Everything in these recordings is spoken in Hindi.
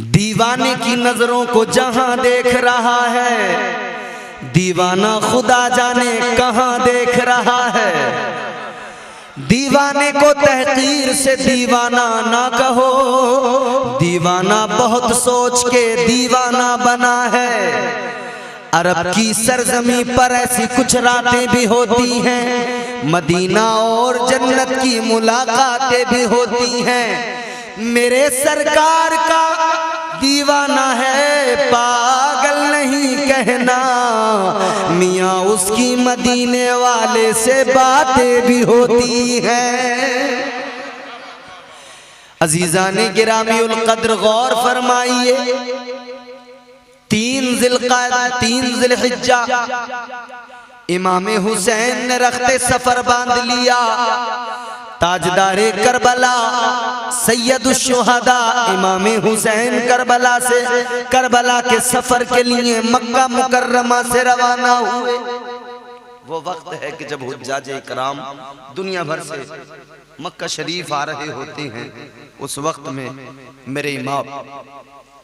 दीवाने की नजरों को जहां देख रहा है, दीवाना खुदा जाने कहां देख रहा है। दीवाने को तहकीर से दीवाना ना कहो, दीवाना बहुत सोच के दीवाना बना है। अरब की सरजमी पर ऐसी कुछ रातें भी होती हैं, मदीना और जन्नत की मुलाकातें भी होती हैं। मेरे सरकार का दीवाना है, पागल नहीं कहना, मियाँ उसकी मदीने वाले से बातें भी होती हैं। अजीज़ाने गिरामीउल कद्र गौर फरमाइए, 3 ज़िलहिज्जा इमाम हुसैन ने रखते सफर बांध लिया। ताजदारे करबला सैयदुश्शुहदा इमाम हुसैन करबला के सफर के लिए मक्का मुकर्रमा से रवाना हुए। वो वक्त है कि जब हुज्जाजे इकराम दुनिया भर से मक्का शरीफ आ रहे होते हैं। उस वक्त में मेरे इमाम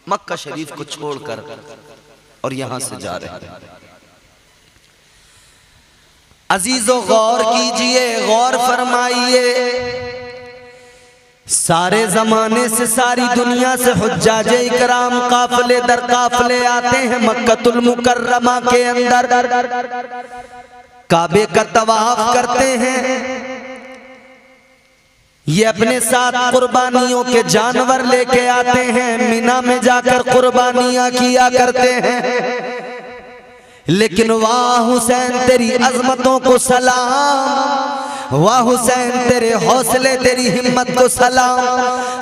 मक्का शरीफ को छोड़कर और यहां से जा रहे हैं। अजीजों गौर कीजिए, गौर फरमाइए, सारे जमाने से सारी दुनिया से हुज्जाजे इकराम काफिले दर काफिले आते हैं मक्कतुल मुकर्रमा के अंदर, काबे का तवाफ करते हैं। ये अपने साथ कुर्बानियों के जानवर लेके आते हैं, मीना में जाकर कुर्बानियां किया करते हैं। लेकिन वाह हुसैन तेरी अजमतों को सलाम, वाह हुसैन तेरे हौसले तेरी हिम्मत को सलाम।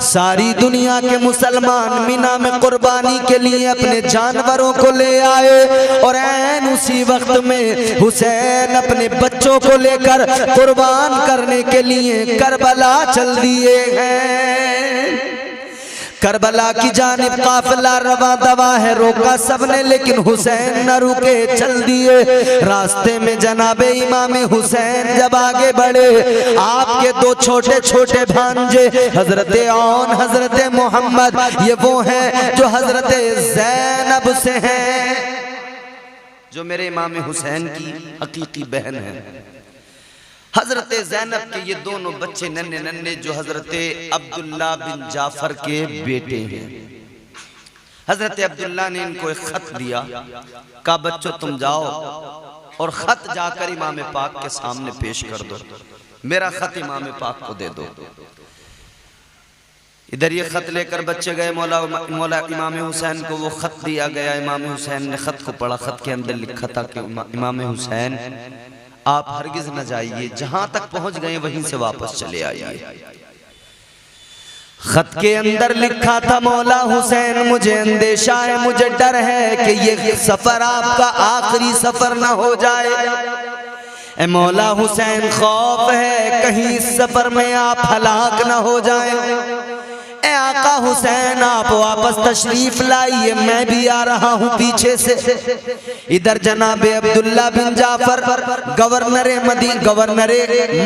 सारी दुनिया के मुसलमान मीना में कुर्बानी के लिए अपने जानवरों को ले आए और ऐन उसी वक्त में हुसैन अपने बच्चों को लेकर कुर्बान करने के लिए करबला चल दिए हैं। करबला की जानिब काफिला रवा दवा है, रोका सबने लेकिन हुसैन न रुके, चल दिए। रास्ते में जनाबे इमाम हुसैन जब आगे बढ़े, आपके 2 छोटे छोटे भांजे हजरत औन हजरत मोहम्मद, ये वो हैं जो हजरत ज़ैनब से हैं, जो मेरे इमाम हुसैन की हकीकी बहन है। हजरत ज़ैनब के ये दोनों बच्चे नन्हे नन्हे जो हजरत अब्दुल्ला बिन जाफर के बेटे हैं। हजरत अब्दुल्ला ने इनको एक खत दिया, कहा बच्चों तुम जाओ और खत जाकर इमाम पाक के सामने पेश कर दो, मेरा खत इमाम पाक को दे दो। इधर ये खत लेकर बच्चे गए, मौला इमाम हुसैन को वो खत दिया गया। इमाम हुसैन ने खत को पढ़ा, खत के अंदर लिखा था कि इमाम हुसैन आप हरगिज न जाइए, जहां तक पहुंच गए वहीं से वापस चले आइए। खत के अंदर लिखा था, मौला हुसैन मुझे अंदेशा है, मुझे डर है कि ये सफर आपका आखिरी सफर न हो जाए। ए मौला हुसैन खौफ है कहीं इस सफर में आप हलाक न हो जाए। आका हुसैन आप वापस तशरीफ लाइए, मैं भी आ रहा हूँ पीछे से। इधर जनाबे अब्दुल्ला बिन जाफर गवर्नर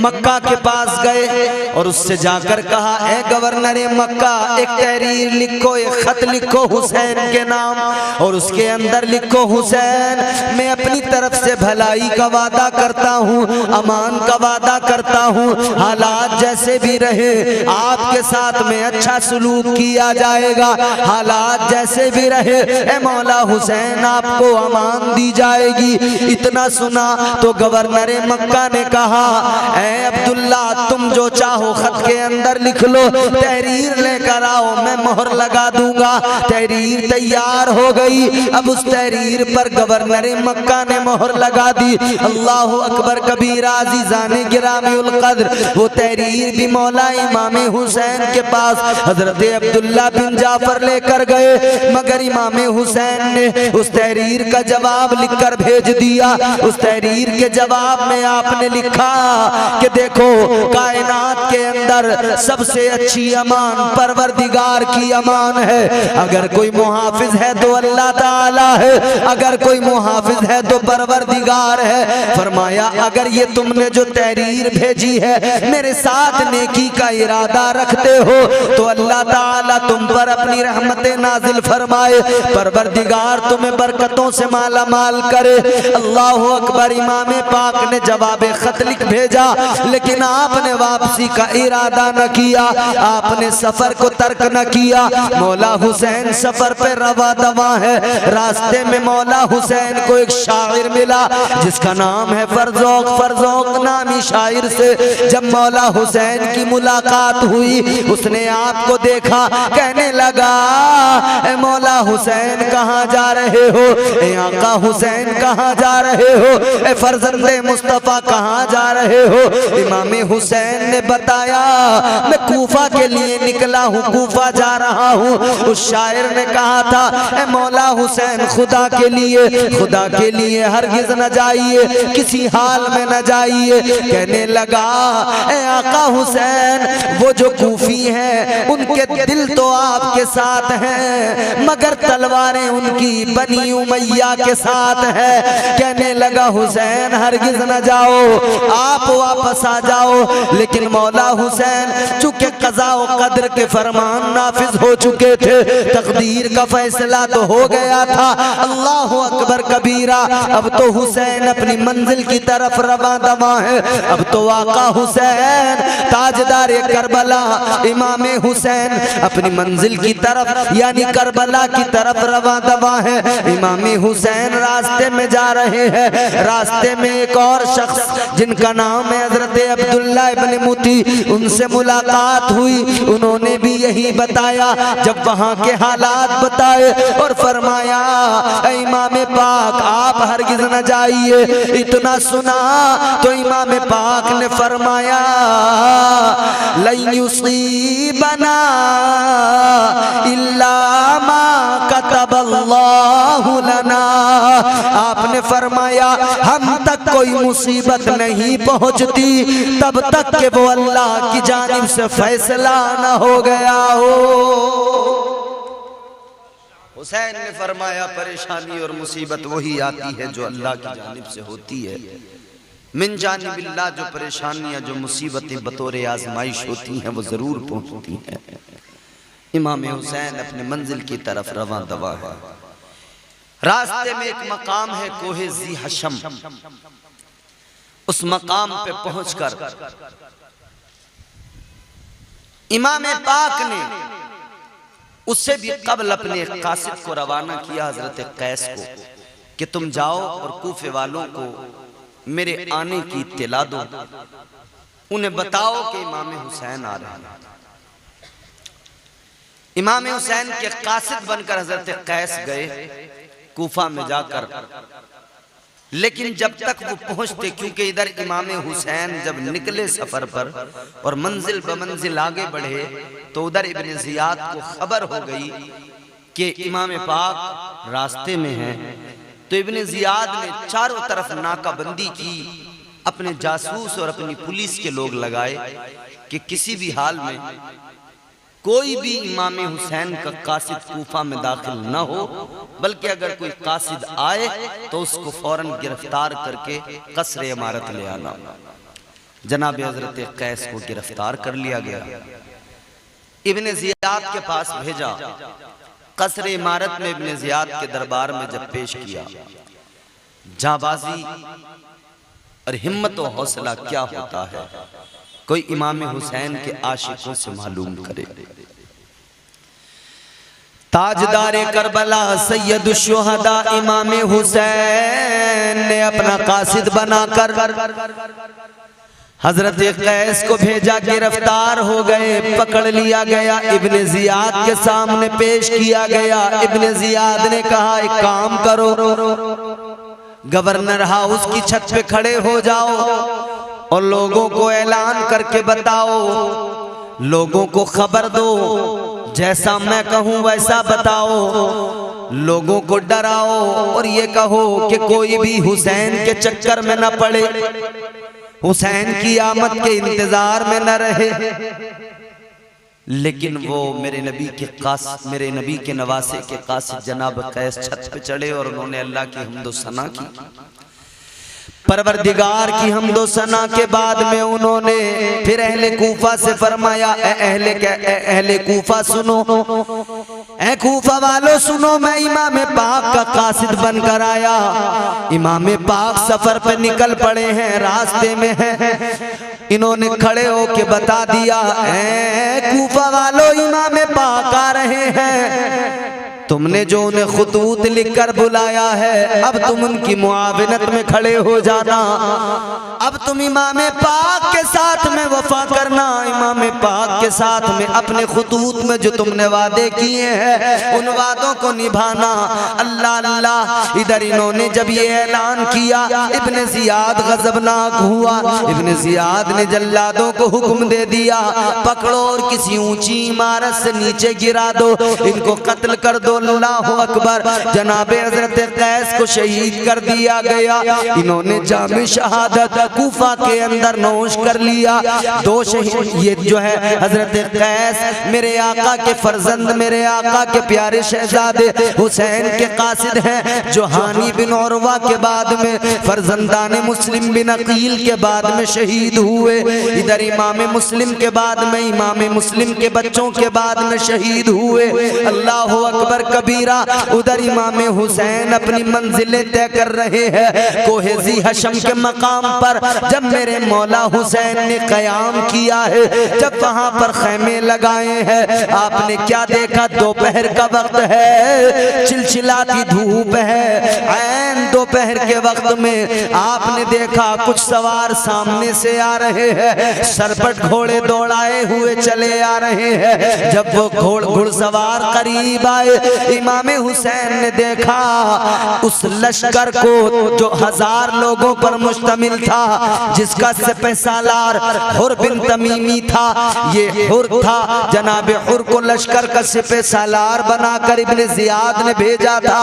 मक्का के पास गए और उससे जाकर कहा, ए गवर्नर मक्का, एक तहरीर लिखो, एक खत लिखो हुसैन के नाम और उसके अंदर लिखो, हुसैन मैं अपनी तरफ से भलाई का वादा करता हूँ, अमान का वादा करता हूँ, हालात जैसे भी रहे आपके साथ में अच्छा सलूक किया जाएगा, हालात जैसे भी रहे ए मौला हुसैन आपको अमान दी जाएगी। इतना सुना तो गवर्नर मक्का ने कहा, ए अब्दुल्ला तुम जो चाहो खत के अंदर लिख लो, तहरीर लेकर आओ, मैं मोहर लगा दूंगा। तहरीर तैयार हो गई। अब उस तहरीर पर गवर्नर मक्का ने मोहर लगा दी। अल्लाहु अकबर कबीरा, अज़ीज़ाने गिरामीउल कद्र, वो तहरीर भी मौला इमाम हुसैन के पास हजरत अब्दुल्ला बिन जाफर लेकर गए, मगर इमाम हुसैन ने उस तहरीर का जवाब लिखकर भेज दिया। उस तहरीर के जवाब में आपने लिखा कि देखो, कायनात के अंदर सबसे अच्छी अमान परवरदिगार की अमान है। अगर कोई मुहाफिज है तो अल्लाह ताला है, अगर कोई मुहाफिज है तो परवरदिगार है। फरमाया अगर ये तुमने जो तहरीर भेजी है मेरे साथ नेकी का इरादा रखते हो तो अल्लाह ताला तुम पर अपनी रहमतें नाजिल फरमाए, परवरदिगार तुम्हें बरकतों से माला माल करे। अल्लाह अकबर। इमाम पाक ने जवाब खत लिख भेजा, लेकिन आपने वापसी का इरादा न किया, आपने सफर को तर्क न किया। मौला हुसैन सफर पे रवा दवा है। रास्ते में मौला हुसैन को एक शायर मिला जिसका नाम है फरजौक। फरजौक नामी शायर से जब मौला हुसैन की मुलाकात हुई, उसने आपको देखा, कहने लगा ए मौला हुसैन कहाँ जा रहे हो, ए आका हुसैन कहाँ जा रहे हो, ए फरजंदे मुस्तफा कहाँ जा रहे हो। इमाम हुसैन ने बताया मैं कूफा के लिए निकला हूँ, कूफा जा रहा हूँ। उस शायर ने कहा था ए मौला हुसैन खुदा के लिए हरगिज न जाइए, किसी हाल में न जाइए। कहने लगा ए आका हुसैन वो जो कूफी हैं उनके दिल तो आपके साथ हैं, मगर तलवारें उनकी बनी उमैया के साथ है। कहने लगा हुसैन हरगिज न जाओ, आप वापस आ जाओ। लेकिन मौला हुसैन चूंकि कज़ा व क़द्र के फरमान नाफिज हो चुके थे, तकदीर का फैसला तो हो गया था। अल्लाह अकबर कबीरा। अब तो हुसैन अपनी मंजिल की तरफ रवा दवा है। अब तो आका हुसैन ताजदार करबला इमाम हुसैन अपनी मंजिल की तरफ यानी करबला की तरफ रवा दवा है। इमाम हुसैन रास्ते में जा रहे हैं। रास्ते में एक और शख्स जिनका नाम है हजरत अब्दुल्ला इब्न मुती, उनसे मुलाकात हुई। उन्होंने भी यही बताया, जब वहाँ के हालात बताए और फरमाया इमाम पाक आप हरगिज न जाइए। इतना सुना तो इमाम पाक ने फरमाया लन युसीबना इल्ला मा कतबल्लाहु लना। आपने फरमाया हम तक कोई मुसीबत नहीं पहुंचती तब तक के वो अल्लाह की जानिब से फैसला न हो गया हो। हुसैन ने फरमाया परेशानी और मुसीबत वही आती है जो अल्लाह की जानिब से होती है। मिन जानिबिल्लाह जो परेशानियां जो मुसीबतें बतौर आजमाइश होती हैं वो जरूर पहुंचती हैं। इमाम हुसैन अपने मंजिल की तरफ रवा दवा है। रास्ते में एक मकाम है कोहे ज़ी हशम। उस मकाम पे पहुंचकर इमाम पाक ने उससे भी कबल अपने कासिद को रवाना किया हजरत कैस को कि तुम जाओ और कूफे वालों को मेरे आने की इत्तला दो, उन्हें बताओ कि इमाम हुसैन आ रहे हैं। इमाम हुसैन के कासिद बनकर हजरत कैस गए कूफा में जाकर। लेकिन जब तक वो पहुंचते, क्योंकि इधर इमाम हुसैन जब निकले सफर पर और मंजिल ब मंजिल आगे बढ़े तो उधर इब्न जियाद को खबर हो गई कि इमाम पाक रास्ते में हैं। तो इब्न जियाद ने चारों तरफ नाकाबंदी की, अपने जासूस और अपनी पुलिस के लोग लगाए कि किसी भी हाल में कोई भी इमाम हुसैन का कासिद कूफा में दाखिल न हो, बल्कि अगर कोई कासिद आए तो उसको फौरन गिरफ्तार करके कसर इमारत ले आना। जनाब हजरत कैस को गिरफ्तार कर लिया गया, इब्न जियाद के पास भेजा। कसर इमारत में इब्न जियाद के दरबार में जब पेश किया, जाबाजी और हिम्मत और हौसला क्या होता है कोई इमाम हुसैन के आशिकों से मालूम करे। ताजदारे करबला सैयद शुहदा इमाम हुसैन ने अपना कासिद बनाकर हजरत कैस को भेजा। गिरफ्तार हो गए, पकड़ लिया गया, इब्न जियाद के सामने पेश किया गया। इब्न जियाद ने कहा एक काम करो, गवर्नर हाउस की छत पे खड़े हो जाओ और लोगों को ऐलान करके बताओ, लोगों को खबर दो, जैसा मैं कहूं वैसा बताओ, लोगों को डराओ और ये कहो कि कोई भी हुसैन के चक्कर में न पड़े, हुसैन की आमद के इंतजार में न रहे। लेकिन वो मेरे नबी के नवासे के कासिद जनाब कैस छत पे चढ़े और उन्होंने अल्लाह की हम्दो सना की। परवरदिगार की हम्दो सना के बाद में उन्होंने फिर अहले कूफा से फरमाया, अहले कूफा सुनो, ऐ कूफा वालों सुनो, मैं इमाम पाक का कासिद बनकर आया। इमाम पाक सफर पे निकल पड़े हैं, रास्ते में हैं। इन्होंने खड़े होके बता दिया, ऐ कूफा वालों इमाम पाक आ रहे हैं। तुमने जो उन्हें खुतूत लिखकर बुलाया है, अब तुम उनकी मुआविनत में खड़े हो जाना। अब तुम इमाम पाक के साथ में वफा करना, इमाम पाक के साथ में अपने खुतूत में जो तुमने वादे किए हैं उन वादों को निभाना। अल्लाह अल्लाह। इधर इन्होंने जब ये ऐलान किया, इब्ने जियाद गजबनाक हुआ। इब्ने जियाद ने जल्लादों को हुक्म दे दिया, पकड़ो और किसी ऊंची इमारत से नीचे गिरा दो, इनको कत्ल कर दो। अल्लाहु अकबर। जनाबे हजरत कैस को शहीद कर दिया गया। इन्होंने जामे शहादत कूफा के अंदर नोश कर लिया। दो शहीद, ये जो है हजरत कैस मेरे आका के फर्जंद, मेरे आका के प्यारे शहजादे हुसैन के कासिद हैं, जो हानी बिन उरवा के बाद में फर्जंदाने मुस्लिम बिन अकील के बाद में शहीद हुए। इधर इमाम मुस्लिम के बाद में, इमाम मुस्लिम के बच्चों के बाद में शहीद हुए। अल्लाह अकबर कबीरा। उधर इमाम हुसैन अपनी मंजिलें तय कर रहे हैं कोहे ज़ी हशम के मकाम पर। जब मेरे मौला हुसैन ने कयाम किया है, जब वहां पर खैमे लगाए हैं, आपने क्या देखा? दोपहर का वक्त है, चिलचिलाती धूप है। ऐन दोपहर के वक्त में आपने देखा कुछ सवार सामने से आ रहे हैं, सरपट घोड़े दौड़ाए हुए चले आ रहे हैं। जब वो घुड़सवार करीब आए, इमाम हुसैन ने देखा उस लश्कर को जो 1000 लोगों पर मुश्तमिल था, जिसका सिपह सालार हुर बिन तमीमी था। ये हुर था, जनाब हुर को लश्कर का सिपह सालार बनाकर इब्ने जियाद ने भेजा था।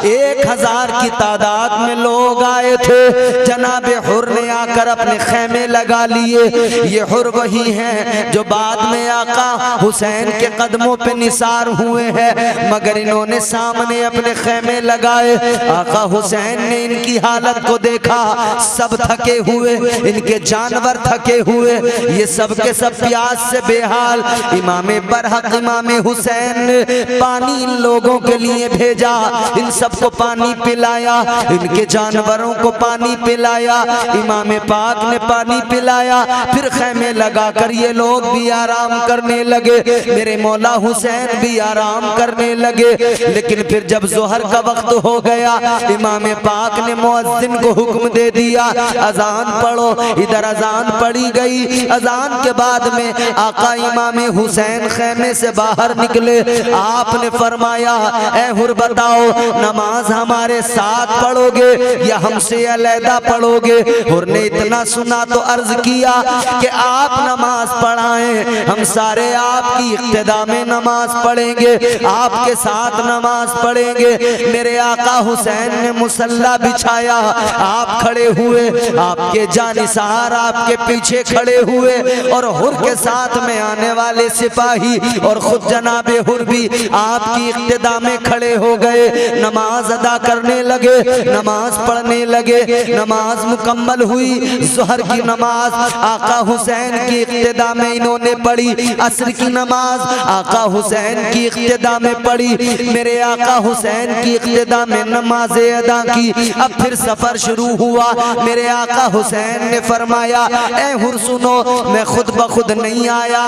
1000 की तादाद में लोग आए थे। जनाब हुर ने आकर अपने खैमे लगा लिए। ये हुर वही हैं जो बाद में आका हुसैन के कदमों पे निसार हुए हैं, मगर इन्होंने सामने अपने खैमे लगाए। आका हुसैन ने इनकी हालत को देखा, सब थके हुए, इनके जानवर थके हुए, ये सब के सब प्यास से बेहाल। इमाम बरहक इमाम हुसैन ने पानी इन लोगों के लिए भेजा, इन सबको पानी पिलाया, इनके जानवरों को पानी पिलाया। इमाम पाक ने पानी पिलाया, फिर खैमे लगाकर ये लोग भी आराम करने लगे, मेरे मौला हुसैन भी आराम करने लगे। लेकिन फिर जब जोहर का वक्त हो गया, इमाम पाक ने मुअज्जिन को हुक्म दे दिया, अजान पढ़ो। इधर अजान पढ़ी गई। अजान के बाद में आका इमाम हुसैन खैमे से बाहर निकले। आपने फरमाया, ऐ हुर बताओ, नमाज हमारे साथ पढ़ोगे या हमसे अलहदा पढ़ोगे? हुर ने इतना सुना तो अर्ज किया कि आप नमाज पढ़ाएं, हम सारे आपकी इक्तिदा में नमाज पढ़ेंगे, आपके साथ नमाज पढ़ेंगे। मेरे आका हुसैन ने मुसल्ला बिछाया, आप खड़े हुए, आपके जानिसार आपके पीछे खड़े हुए, और हुर के साथ में आने वाले सिपाही और खुद जनाबे हुर भी आपकी इक्तिदा में खड़े हो गए। नमाज अदा करने लगे, नमाज पढ़ने लगे। नमाज मुकम्मल हुई। ज़ोहर की नमाज आका हुसैन की इक्तिदा में इन्होंने पढ़ी। असर की नमाज आका हुसैन की इक्तिदा में पढ़ी। मेरे आका हुसैन की इक्तिदा में नमाज़े अदा की। अब फिर सफर शुरू हुआ। मेरे आका हुसैन ने फरमाया, ऐ हुर सुनो, मैं खुद ब खुद नहीं आया,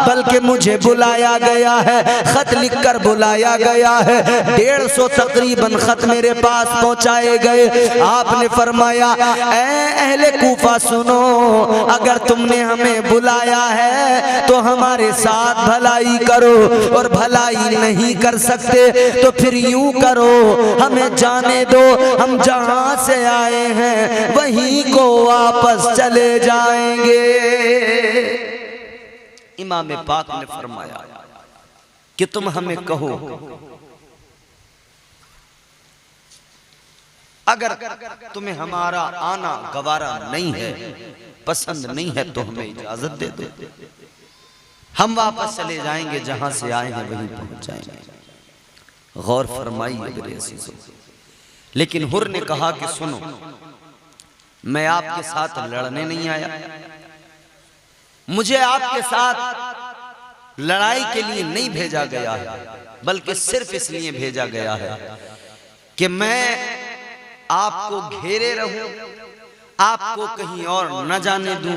बल्कि मुझे बुलाया गया है, खत लिखकर बुलाया गया है। 150 तकरीबन खत मेरे पास पहुंचाए गए। आपने फरमाया, ऐ अहले कूफा सुनो, अगर तुमने हमें बुलाया है तो हमारे साथ भलाई करो, और भलाई नहीं कर सकते तो फिर यूं करो, हमें जाने दो, हम जहां से आए हैं वहीं को वापस चले जाएंगे। इमाम पाक ने फरमाया कि तुम हमें कहो, अगर तुम्हें हमारा आना गवारा नहीं है, पसंद नहीं है, तो हमें इजाजत दे दो, हम वापस चले जाएंगे, जहां से आए हैं वहीं पहुंच जाएंगे। गौर फरमाइए मेरे अज़ीज़ों। लेकिन हुर ने कहा कि सुनो, मैं आपके साथ लड़ने नहीं आया, मुझे आपके साथ लड़ाई के लिए नहीं भेजा गया है, बल्कि सिर्फ इसलिए भेजा गया है कि मैं आपको घेरे रहूं, आपको कहीं और न जाने दूं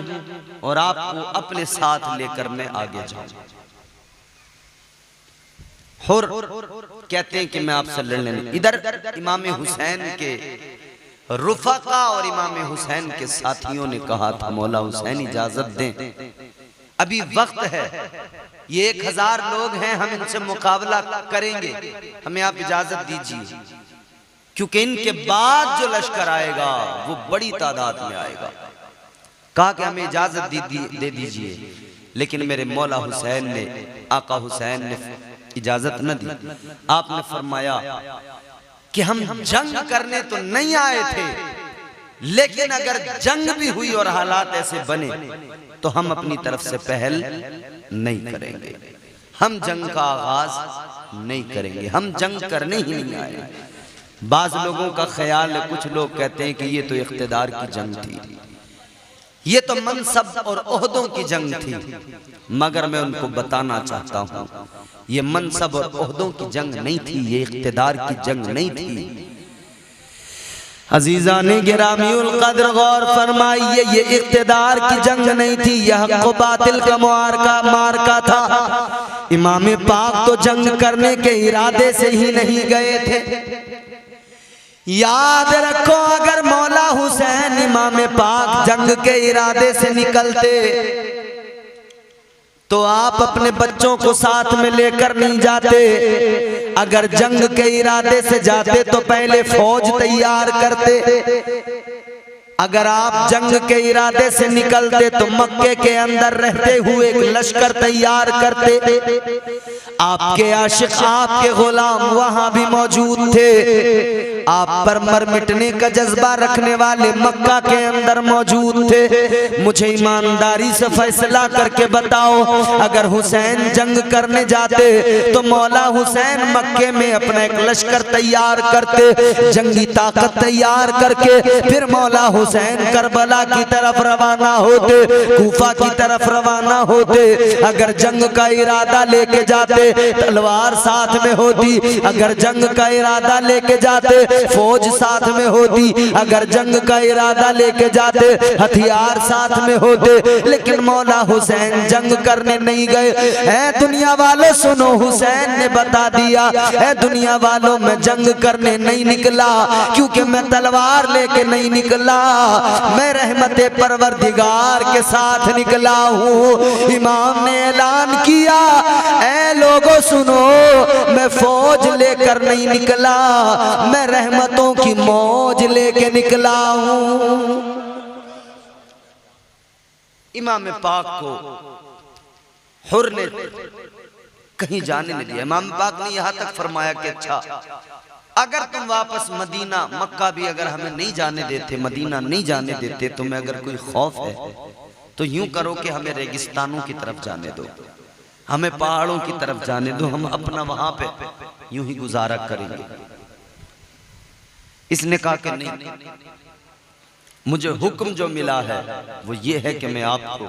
और आपको अपने साथ लेकर मैं आगे जाऊं। हुर कहते हैं कि मैं आपसे लड़ने नहीं। इधर इमाम हुसैन के रुफका और इमाम हुसैन के साथियों ने कहा था, मौला हुसैन इजाजत दें, अभी वक्त है, ये 1000 लोग हैं, हम इनसे मुकाबला करेंगे, हमें आप इजाजत दीजिए, क्योंकि इनके बाद जो लश्कर आएगा वो बड़ी तादाद में आएगा। कहा कि हमें इजाजत दे दीजिए, लेकिन मेरे मौला हुसैन ने, आका हुसैन ने इजाजत न दी। आपने फरमाया कि हम जंग करने तो नहीं आए थे, लेकिन अगर जंग भी हुई और हालात ऐसे बने तो हम अपनी तरफ से पहल नहीं करेंगे, हम जंग का आगाज नहीं करेंगे, हम जंग करने ही नहीं आए। बाज लोगों का ख्याल है, कुछ लोग कहते हैं कि ये तो इख्तिदार की जंग थी, ये तो मनसब और ओहदों की जंग थी, मगर मैं उनको बताना चाहता हूं ये मनसब और ओहदों की जंग नहीं थी, ये इख्तिदार की जंग नहीं थी। अजीजा ने गिरामीउल कद्र गौर फरमाइए, ये इख्तिदार की जंग नहीं थी, यह हक़ व बातिल का मारका था। इमाम पाक तो जंग करने के इरादे से ही नहीं गए थे। याद रखो, अगर मौला हुसैन इमाम पाक जंग के इरादे से निकलते तो आप अपने बच्चों को साथ में लेकर नहीं जाते। अगर जंग के इरादे से जाते तो पहले फौज तैयार करते। अगर आप जंग के इरादे से निकलते तो मक्के के अंदर रहते हुए एक लश्कर तैयार करते। आपके आशिक, आपके गुलाम वहां भी मौजूद थे। आप पर मर मिटने का जज्बा रखने वाले मक्का के अंदर मौजूद थे। मुझे ईमानदारी से फैसला करके बताओ, अगर हुसैन जंग करने जाते तो मौला हुसैन मक्के में अपना एक लश्कर तैयार करते, जंगी ताकत तैयार करके फिर मौला हुसैन करबला की तरफ रवाना होते, कूफा की तरफ रवाना होते। अगर जंग का इरादा लेके जाते तलवार साथ में होती, अगर जंग का इरादा लेके जाते फौज साथ में होती, अगर जंग का इरादा लेके जाते हथियार साथ में होते, लेकिन मौला हुसैन जंग करने नहीं गए। ऐ दुनिया वालों सुनो, हुसैन ने बता दिया, ऐ दुनिया वालों मैं जंग करने नहीं निकला, क्योंकि मैं तलवार लेके नहीं निकला, मैं रहमते परवरदिगार के साथ निकला हूँ। इमाम ने ऐलान किया, ऐ लोगों सुनो, मैं फौज लेकर नहीं निकला, मैं रहमतों की मौज लेके निकला हूं। इमाम पाक को हुर ने कहीं जाने नहीं दिया। इमाम पाक ने यहां तक फरमाया कि अच्छा, अगर तुम वापस मदीना, मक्का भी अगर हमें नहीं जाने देते, मदीना नहीं जाने देते, तुम्हें अगर कोई खौफ है तो यूं करो कि हमें रेगिस्तानों की तरफ जाने दो, हमें पहाड़ों की तरफ जाने दो, हम अपना वहां पे यूं ही गुजारा करेंगे। इसने कहा कि नहीं, मुझे हुक्म जो मिला है वो ये है कि मैं आपको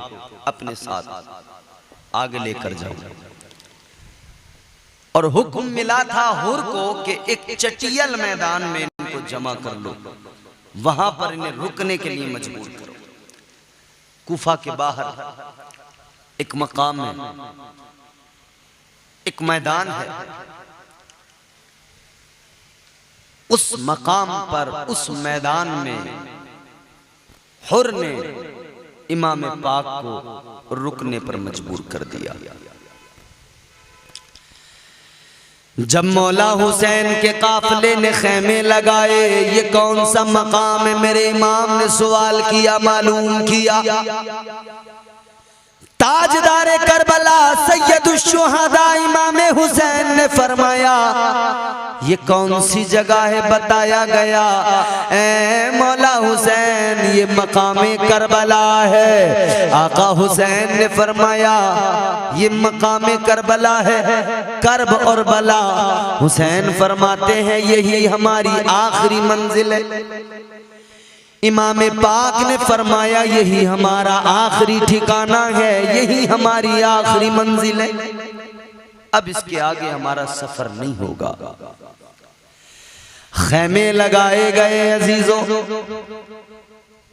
अपने साथ आगे लेकर जाऊं। और हुक्म मिला था हुर को कि एक चटियल मैदान में इनको जमा कर लो, वहां पर इन्हें रुकने के लिए मजबूर करो। कूफा के बाहर एक मकाम है, एक मैदान है, उस मकाम पर, उस मैदान में हुर ने इमाम पाक को रुकने पर मजबूर कर दिया। जब मौला हुसैन के काफिले ने खेमे लगाए, ये कौन सा मकाम है, मेरे इमाम ने सवाल किया, मालूम किया। ताजदारे करबला सैयदुश्शुहदा इमाम हुसैन ने फरमाया, ये कौन सी जगह है, बताया गया, ऐ मौला हुसैन ये मकामे करबला है। आका हुसैन ने फरमाया, ये मकामे करबला है, करब और बला। हुसैन फरमाते हैं यही हमारी आखिरी मंजिल है, इमाम पाक ने फरमाया यही हमारा आखिरी ठिकाना है, यही हमारी आखिरी मंजिल है, अब इसके आगे हमारा सफर नहीं होगा। खैमे लगाए गए अजीजों,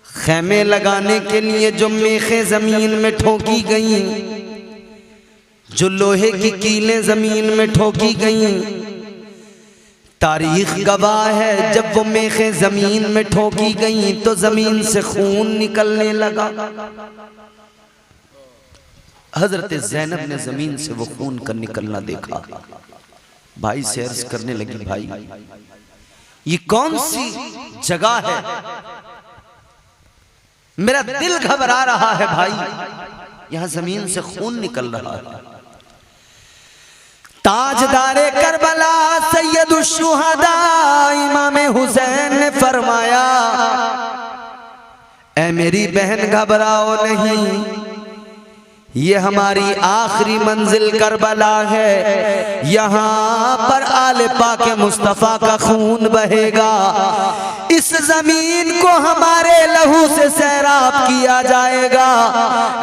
खैमे लगाने के लिए जो मेखें जमीन में ठोकी गई, जो लोहे की कीलें जमीन में ठोकी गई, तारीख गवाह है जब वो मेखें जमीन में ठोकी गई तो जमीन से खून निकलने लगा। हजरत ज़ैनब ने जमीन से वो खून का निकलना देखा। भाई से अर्ज करने लगी, भाई ये कौन सी जगह है, मेरा दिल घबरा रहा है भाई, यहां जमीन से खून निकल रहा है। ताजदारे करबला सैयदुश शुहदा इमाम हुसैन ने फरमाया, ऐ मेरी बहन घबराओ नहीं, ये हमारी आखिरी मंजिल करबला है, यहाँ पर आले पाके मुस्तफा का खून बहेगा, इस जमीन को हमारे लहू से सैराब किया जाएगा।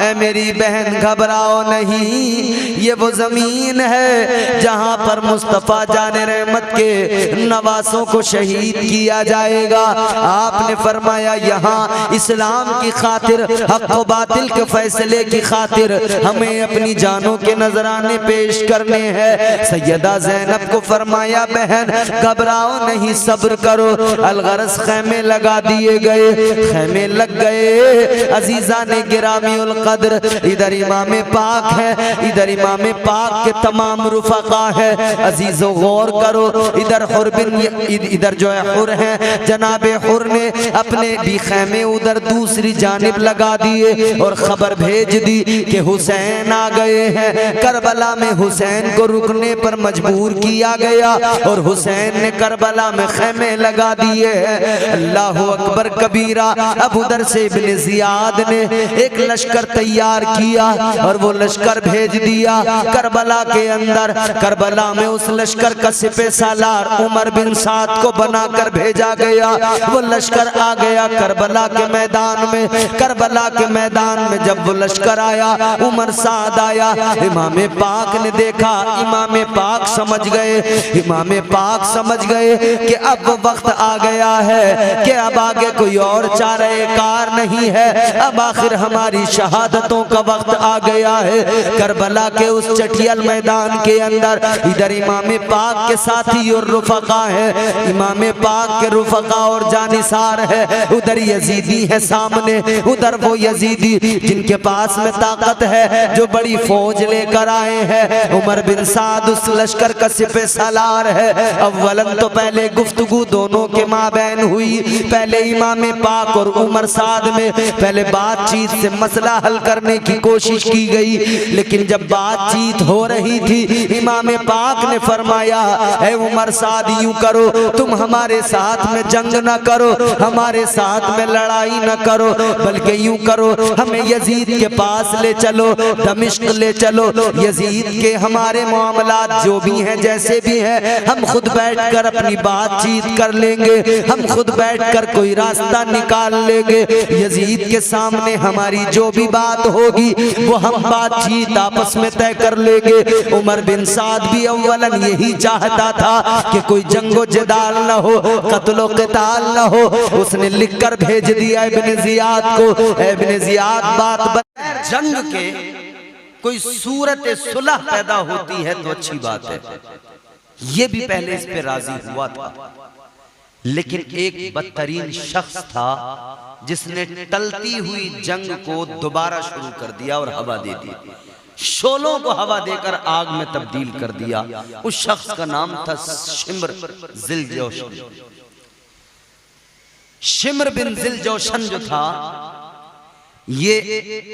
ऐ मेरी बहन घबराओ नहीं, ये वो जमीन है जहाँ पर मुस्तफा जाने रहमत के नवासों को शहीद किया जाएगा। आपने फरमाया यहाँ इस्लाम की खातिर, हक व बातिल के फैसले की खातिर हमें अपनी जानों के नजराने पेश करने हैं। सैयदा ज़ैनब को फरमाया, बहन घबराओ नहीं, सब्र करो। अलगरस खैमे लगा दिए गए, खैमे लग गए। अजीजा ने गिरामी उल कद्र, इधर इमाम पाक है, इधर इमाम पाक के तमाम रुफका है। अजीजों गौर करो, इधर हुर बिन, इधर जो है हुर है, जनाबे हुर ने अपने भी खैमे उधर दूसरी जानिब लगा दिए और खबर भेज दी कि हुसैन आ गए हैं। करबला में हुसैन को रुकने पर मजबूर किया गया और हुसैन ने करबला में खैमे लगा दिए हैं। अल्लाह अकबर कबीरा। अब उधर से इब्ने जियाद ने एक लश्कर तैयार किया और वो लश्कर भेज दिया करबला के अंदर। करबला में उस लश्कर का सिपह सालार उमर बिन साद को बनाकर भेजा गया। वो लश्कर आ गया करबला के मैदान में। करबला के मैदान में जब वो लश्कर आया, उमर साद आया, इमाम पाक ने देखा, इमाम पाक समझ गए, इमाम पाक समझ गए कि अब वक्त आ गया है कि अब आगे कोई और चारे कार नहीं है, अब आखिर हमारी शहादतों का वक्त आ गया है। करबला के उस चटियल मैदान के अंदर इधर इमाम पाक के साथी और रुफका है, इमाम पाक के रुफका और जानिसार है, उधर यजीदी है सामने, उधर वो यजीदी जिनके पास में ताकत है, जो बड़ी फौज लेकर आए हैं। उमर बिन साद उस लश्कर का सिपह सालार है। अव्वलन तो पहले गुफ्तगू दोनों के माबैन हुई, पहले इमाम पाक और उमर साद में पहले बातचीत से मसला हल करने की कोशिश की गई। लेकिन जब बातचीत हो रही थी, इमाम पाक ने फरमाया, ऐ उमर साद यूं करो, तुम हमारे साथ में जंग न करो, हमारे साथ में लड़ाई न करो, बल्कि यूं करो, हमें यजीद के पास ले चलो, दमिश्क ले चलो, यजीद के हमारे मामलात जो भी हैं जैसे भी हैं, हम खुद बैठकर अपनी बातचीत कर लेंगे, हम खुद बैठकर कोई रास्ता निकाल लेंगे, यजीद के सामने हमारी जो भी बात होगी वो हम बातचीत आपस में तय कर लेंगे। उमर बिन साद भी अव्वलन यही चाहता था कि कोई जंगो जदाल न हो, कत्लो क़िताल न हो। उसने लिखकर भेज दिया इब्ने जियाद को, इब्ने जियाद बात बन जंग के कोई सूरत सुलह पैदा होती है तो अच्छी बात है, ये भी पहले इस पे राजी हुआ था। लेकिन एक बदतरीन शख्स था जिसने टलती हुई जंग को दोबारा शुरू कर दिया और हवा दे दी, शोलों को हवा देकर आग में तब्दील कर दिया। उस शख्स का नाम था शिम्र जिलजौशन। शिम्र बिन जिलजौशन जो था, ये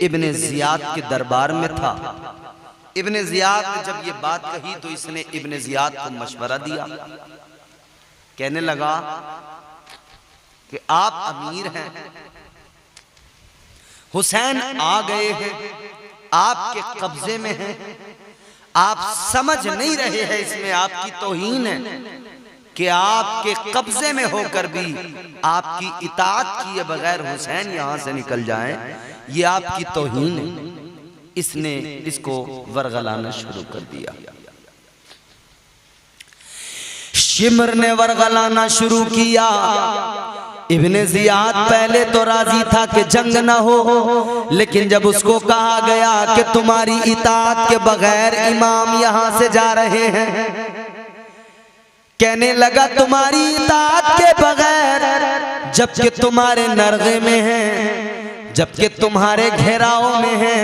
इब्ने जियाद के दरबार में था। इब्ने जियाद ने जब ये बात कही तो इसने इब्ने जियाद को मशवरा दिया, कहने लगा कि आप अमीर हैं, हुसैन आ गए हैं, आपके कब्जे में हैं, आप समझ नहीं रहे हैं, इसमें आपकी तौहीन है, कि आपके कब्जे में होकर भी आपकी इताअत किए बगैर हुसैन यहां से निकल जाएं, ये आपकी तौहीन है। इसने इसको वरगलाना शुरू कर दिया। शिमर ने वरगलाना शुरू किया। इब्ने जियाद पहले तो राजी था कि जंग न हो, लेकिन जब उसको कहा गया कि तुम्हारी इताअत के बगैर इमाम यहां से जा रहे हैं, कहने लगा तुम्हारी इताअत के बगैर, जबकि तुम्हारे नरगे में हैं, जबकि तुम्हारे घेराव में हैं,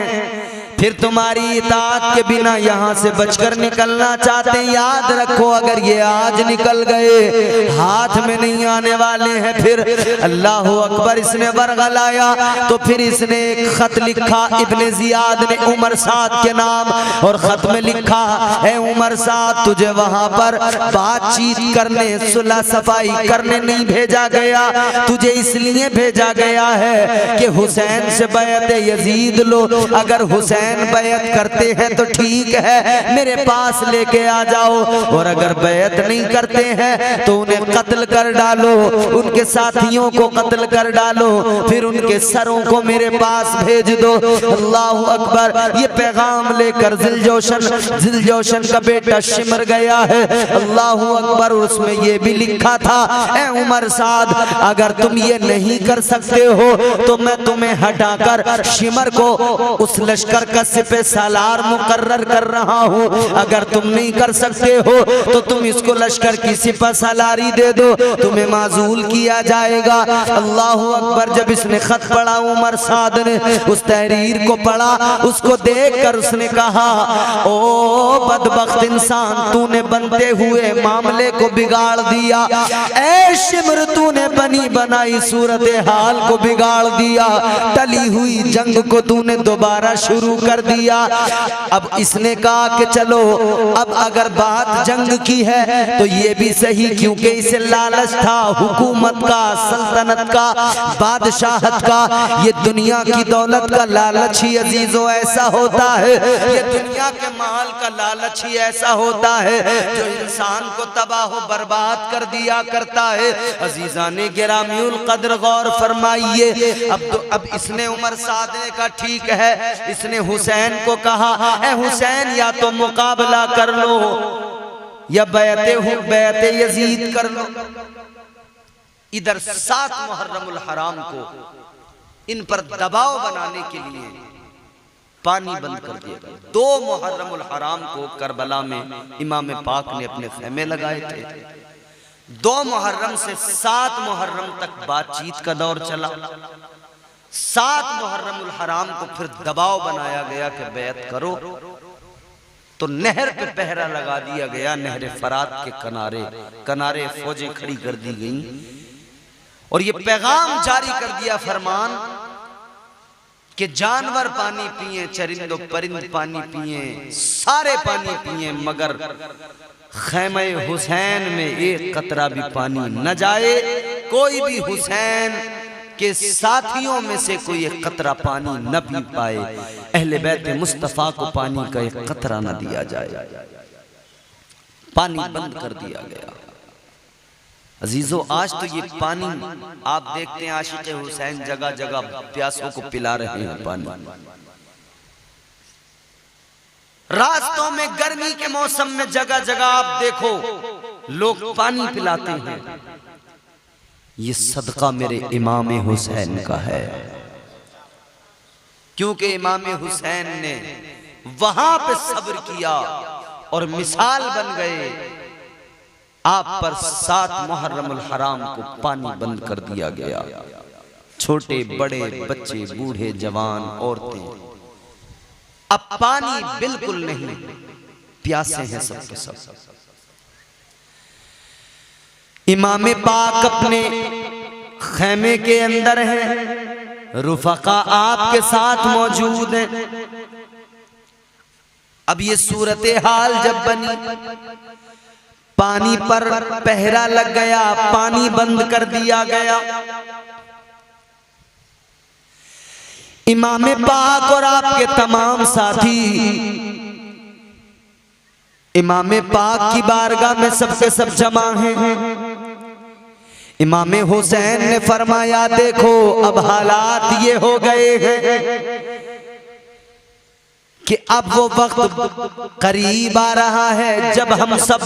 फिर तुम्हारी इताअत के बिना यहाँ से बचकर निकलना चाहते हैं। याद रखो, अगर ये आज निकल गए हाथ में नहीं आने वाले हैं। फिर अल्लाह अकबर, इसने वरगलाया तो फिर इसने एक खत लिखा इब्ने जियाद ने उमर साद के नाम, और खत में लिखा है उमर साद, तुझे वहां पर बातचीत करने, सुलह सफाई करने नहीं भेजा गया, तुझे इसलिए भेजा गया है कि हुसैन से बैअत यजीद लो। अगर हुसैन बैयत करते हैं तो ठीक है, मेरे पास लेके आ जाओ, और अगर बैयत नहीं करते हैं तो उन्हें कत्ल कर डालो, उनके साथियों को कत्ल कर डालो, फिर उनके सरों को मेरे पास भेज दो। अल्लाह अकबर, ये पैगाम लेकर जिलजोशन का बेटा शिमर गया है। अल्लाह अकबर, उसमें ये भी लिखा था, ए उमर साद, अगर तुम ये नहीं कर सकते हो तो मैं तुम्हें हटाकर शिमर को उस लश्कर का सिपह सालार मुकर्रर कर रहा हूं। अगर तुम नहीं कर सकते हो तो तुम इसको लश्कर की सिपह सालारी दे दो, तुम्हें माजूल किया जाएगा। अल्लाह अकबर, जब इसने खत पढ़ा उमर साद ने, उस तहरीर को पढ़ा, उसको देखकर उसने कहा, ओ बदबख्त इंसान, तूने बनते हुए मामले को बिगाड़ दिया। ऐ शिमर, तूने बनी बनाई सूरत हाल को बिगाड़ दिया। टली हुई जंग को तूने दोबारा शुरू कर दिया। अब इसने कहा कि चलो, अब अगर बात जंग की है तो ये भी सही, क्योंकि इसे लालच था हुकूमत का, सल्तनत का, बादशाहत का। ये दुनिया की दौलत का लालच ही अजीजों ऐसा होता है, ये दुनिया के माल का लालच ही ऐसा होता है जो इंसान को तबाह बर्बाद कर दिया करता है। अजीजाने गिरामीउल कद्र, गौर फरमाइए। अब इसने उमर साद ने कहा ठीक है, इसने हुसैन को कहा, ए हुसैन, या तो मुकाबला कर लो या बैअत यजीद कर लो। इधर 7 मुहर्रमुल हराम को इन पर दबाव बनाने के लिए पानी बंद कर दिया। 2 मुहर्रमुल हराम को करबला में इमाम पाक ने अपने खेमे लगाए थे। 2 मुहर्रम से 7 मुहर्रम तक बातचीत का दौर चला। 7 मुहर्रमुल हराम को फिर दबाव बनाया गया कि बैत करो, तो नहर पे पहरा लगा दिया गया। नहर फरात के किनारे फौजें खड़ी कर दी गईं, और ये पैगाम जारी कर दिया, फरमान कि जानवर पानी पिए, चरिंदो परिंद पानी पिए, सारे पानी पिए, मगर खैमे हुसैन में एक कतरा भी पानी न जाए। कोई भी हुसैन के साथियों में से कोई एक कतरा पानी न पी पाए, अहले बैत मुस्तफा को पानी का एक कतरा न दिया जाए। पानी बंद कर दिया गया। अजीजों, आज तो ये पानी आप देखते हैं, आशिक हुसैन जगह जगह प्यासों को पिला रहे हैं पानी। रास्तों में गर्मी के मौसम में जगह जगह आप देखो लोग पानी पिलाते हैं। ये सदका मेरे इमाम हुसैन का है, क्योंकि इमाम हुसैन ने वहां पे सब्र किया और मिसाल बन गए। आप पर 7 मुहर्रमुल हराम को पानी बंद कर दिया गया। छोटे बड़े बच्चे, बूढ़े जवान, औरतें, अब पानी बिल्कुल नहीं, प्यासे हैं सबके सब। इमाम पाक अपने खेमे के अंदर हैं, रुफका आपके साथ मौजूद हैं। अब ये सूरत हाल जब बनी, पानी पर पहरा लग गया, पानी बंद कर दिया गया। इमाम पाक और आपके तमाम साथी इमाम पाक की बारगाह में सबके सब जमा हैं। इमाम हुसैन ने फरमाया देखो अब हालात ये हो गए हैं कि अब वो वक्त करीब आ रहा है जब हम सब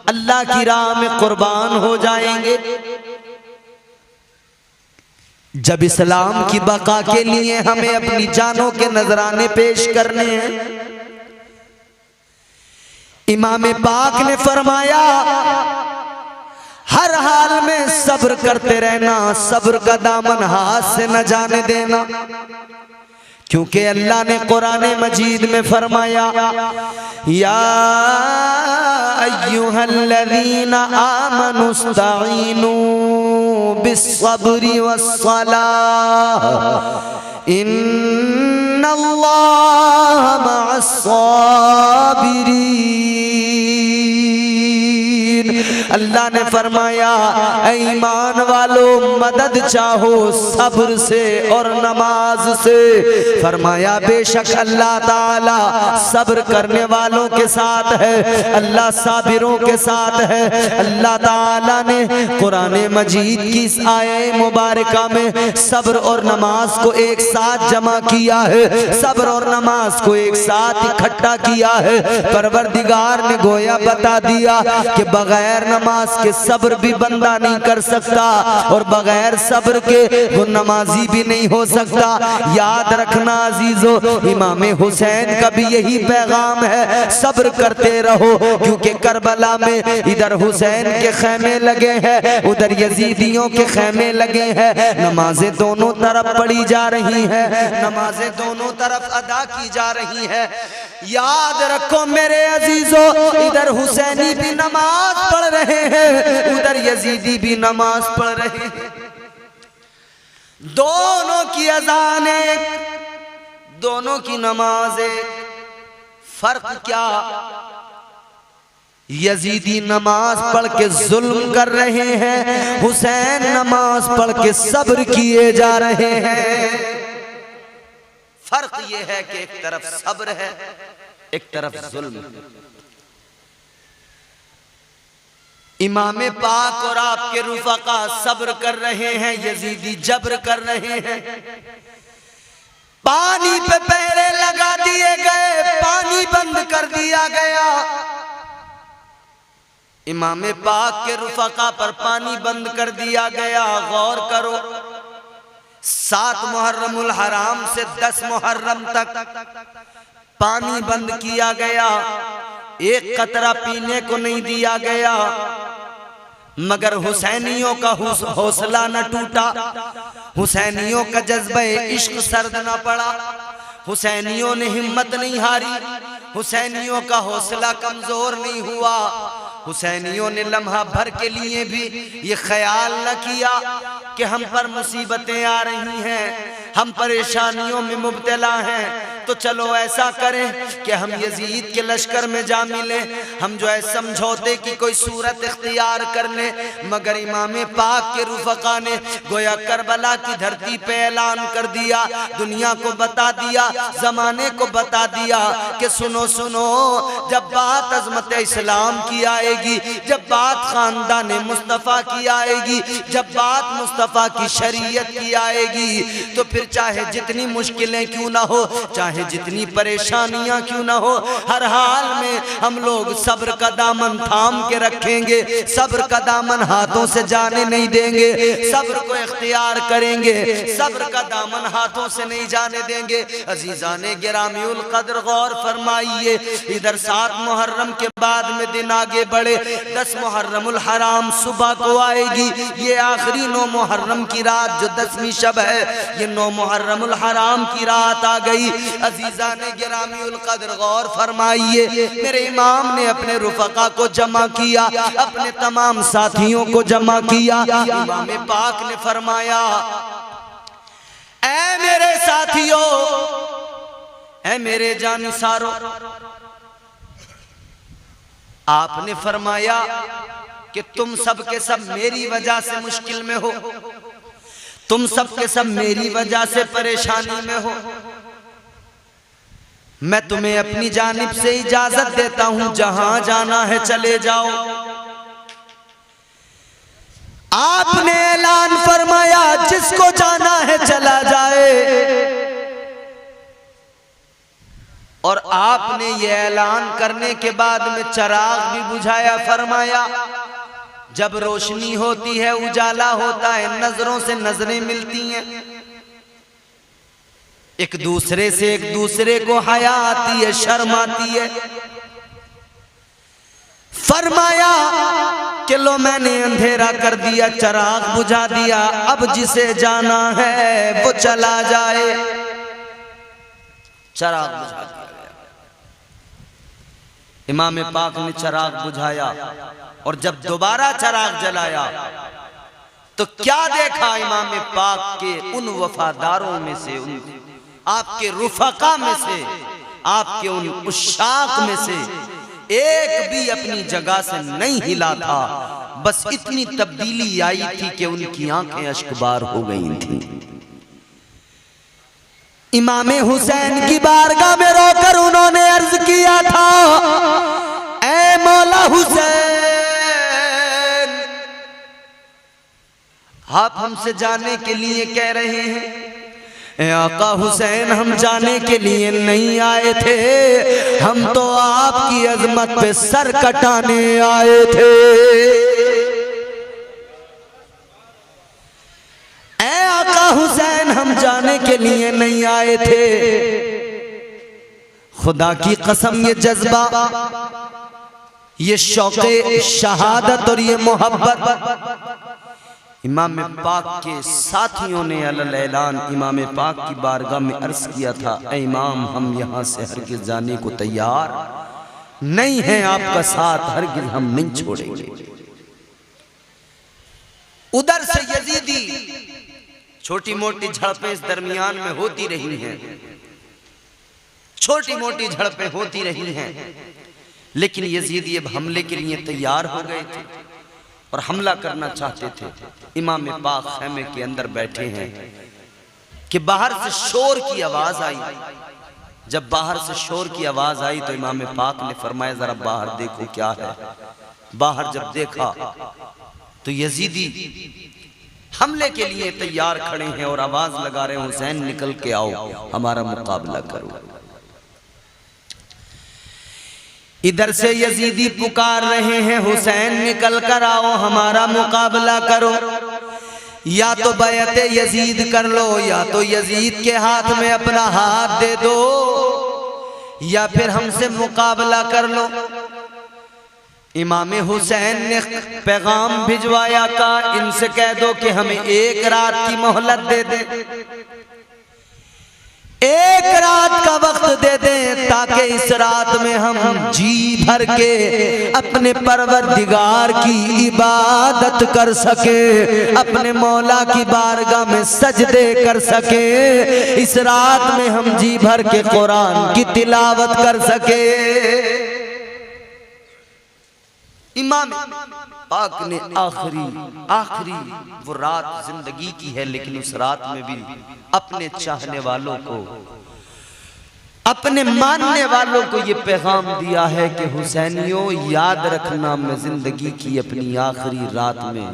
अल्लाह की राह में कुर्बान हो जाएंगे। जब इस्लाम की बका के लिए हमें अपनी जानों के नजराने पेश करने हैं। इमाम पाक ने फरमाया हर हाल में सब्र करते रहना, सब्र का दामन हाथ से न जाने देना, क्योंकि अल्लाह ने कुरान मजीद में फरमाया या अय्युहल्लज़ीना आमनुस्तईनु बिस्सब्रि वस्सलाह इन्नल्लाह मअस्साबिरीन। अल्लाह ने फरमाया ईमान वालों मदद चाहो सब्र से और नमाज से। फरमाया बेशक अल्लाह ताला सब्र करने वालों के साथ है, अल्लाह साबिरों के साथ है। अल्लाह ताला ने कुरान मजीद की इस आयत मुबारका में सब्र और नमाज को एक साथ जमा किया है, सब्र और नमाज को एक साथ इकट्ठा किया है। परवरदिगार ने गोया बता दिया कि बगैर नमाज के सब्र भी बंदा नहीं कर सकता और बगैर सब्र के वो नमाजी भी नहीं हो सकता। याद रखना अजीजों, इमाम हुसैन का भी यही पैगाम है, सब्र करते रहो, क्योंकि करबला में इधर हुसैन के खैमे लगे हैं, उधर यजीदियों के खैमे लगे हैं। नमाजें दोनों तरफ पढ़ी जा रही हैं, नमाजें दोनों तरफ अदा की जा रही है। याद रखो मेरे अजीजों, इधर हुसैनी भी नमाज पढ़ रहे हैं, उधर यजीदी भी नमाज पढ़ रहे हैं। दोनों की अज़ान एक, दोनों की नमाज एक। फर्क क्या? यजीदी नमाज पढ़ के जुल्म कर रहे हैं, हुसैन नमाज पढ़ के सब्र किए जा रहे हैं। फर्क ये है कि एक तरफ सब्र है, एक तरफ जुल्म। इमाम पाक और आपके रुफका सब्र कर रहे हैं, यजीदी जब्र कर रहे हैं। पानी पे पहरे लगा दिए गए, पानी बंद कर दिया गया। इमाम पाक के रुफका पर पानी बंद कर दिया गया। गौर करो, 7 मुहर्रमुल हराम से 10 मुहर्रम तक पानी बंद किया गया, एक कतरा पीने को नहीं दिया गया। मगर हुसैनियों का हौसला न टूटा, हुसैनियों का जज्बे इश्क सर्द न पड़ा, हुसैनियों ने हिम्मत नहीं हारी, हुसैनियों का हौसला कमजोर नहीं हुआ। हुसैनियों ने लम्हा भर के लिए भी ये ख्याल न किया कि हम पर मुसीबतें आ रही हैं, हम परेशानियों में मुब्तला हैं, तो चलो ऐसा करें कि हम यजीद के लश्कर में जा मिले, हम जो है समझौते की कोई सूरत इख्तियार कर लें। मगर इमाम पाक के रुफका ने गोया करबला की धरती पे ऐलान कर दिया, दुनिया को बता दिया, जमाने को बता दिया कि सुनो सुनो, जब बात अजमत इस्लाम की आएगी, जब बात खानदान मुस्तफ़ा की आएगी, जब बात मुस्तफ़ा की शरीयत की आएगी, तो फिर चाहे जितनी मुश्किलें क्यों ना हो, चाहे जितनी परेशानियां क्यों ना हो, हर हाल में हम लोग सब्र का दामन थाम के रखेंगे, सब्र का दामन हाथों से जाने नहीं देंगे, सब्र को इख्तियार करेंगे, सब्र का दामन हाथों से नहीं जाने देंगे। अजीजाने गिरामीउल कद्र गौर फरमाइए, इधर 7 मुहर्रम के बाद में दिन आगे बढ़े, 10 मुहर्रमुल हराम सुबह को आएगी। ये आखिरी 9 मुहर्रम की रात जो 10वीं शब है, ये 9 मुहर्रमुल हराम की रात आ गई। अजीजाने गिरामीउल कद्र गौर फरमाइए, मेरे इमाम ने अपने रुफका को जमा किया, अपने तमाम साथियों को जमा किया। इमाम पाक ने फरमाया, ऐ मेरे साथियों, ऐ मेरे जानिसारों, आपने फरमाया कि तुम सब के सब मेरी वजह से मुश्किल में हो, तुम सब के सब मेरी वजह से परेशानी में हो। मैं तुम्हें अपनी जानिब से इजाजत देता हूं, जहां जाना है चले जाओ। आपने ऐलान फरमाया जिसको जाना है चला जाए, और आपने ये ऐलान करने के बाद में चिराग भी बुझाया। फरमाया जब रोशनी होती है, उजाला होता है, नजरों से नजरें मिलती हैं, एक दूसरे से एक दूसरे को हया आती है, शर्म आती है। फरमाया कि लो मैंने अंधेरा कर दिया, चिराग बुझा दिया, अब जिसे जाना है वो चला जाए। चिराग बुझा दिया। इमाम पाक ने चिराग बुझाया और जब दोबारा चिराग जलाया तो क्या देखा इमाम पाक के उन वफादारों में से, उन आपके रुफका में से, आपके उन उशाक में से एक भी अपनी जगह से नहीं हिला था। बस इतनी तब्दीली आई थी कि उनकी आंखें अश्कबार हो गई थी। इमाम हुसैन की बारगाह में रोकर उन्होंने अर्ज किया था, ऐ मौला हुसैन, आप हमसे जाने के लिए कह रहे हैं। ऐ आका हुसैन, हम जाने के लिए नहीं आए थे, हम तो आपकी अजमत पे सर कटाने आए थे। ऐ आका हुसैन, हम जाने के लिए नहीं आए थे। खुदा की कसम, ये जज्बा, ये शौक़े शहादत और ये मोहब्बत इमाम पाक के साथियों ने अलल ऐलान इमाम पाक की बारगाह में अर्ज किया था, ऐ इमाम, हम यहाँ से हरगिज़ जाने को तैयार नहीं हैं, आपका साथ हरगिज़ हम नहीं छोड़ेंगे। उधर से यजीदी छोटी मोटी झड़पें इस दरमियान में होती रही हैं, छोटी मोटी झड़पें होती रही हैं, लेकिन यजीदी अब हमले के लिए तैयार हो गए थे और हमला करना चाहते थे। इमाम पाक खैमे के अंदर बैठे हैं कि बाहर से शोर की आवाज आई। जब बाहर से शोर की आवाज आई तो इमाम पाक ने फरमाया, जरा बाहर देखो क्या है। बाहर जब देखा तो यजीदी हमले के लिए तैयार खड़े हैं और आवाज लगा रहे हैं, हुसैन निकल के आओ, हमारा मुकाबला करो। इधर से यजीदी पुकार रहे हैं, हुसैन निकल कर आओ, हमारा मुकाबला करो। या तो बैअत यजीद कर लो, या तो यजीद के हाथ में अपना हाथ दे दो, या फिर हमसे मुकाबला कर लो। इमाम हुसैन ने पैगाम भिजवाया, का इनसे कह दो कि हमें एक रात की मोहलत दे दे, एक रात का वक्त दे दें, ताकि इस रात में हम जी भर के अपने परवरदिगार की इबादत कर सके, अपने मौला की बारगाह में सजदे कर सके, इस रात में हम जी भर के कुरान की तिलावत कर सके। इमाम पाक ने आखिरी वो रात जिंदगी की है, लेकिन उस रात में भी अपने चाहने वालों को, अपने मानने वालों को ये पैगाम दिया है कि हुसैनियों, याद रखना, मैं जिंदगी की अपनी आखिरी रात में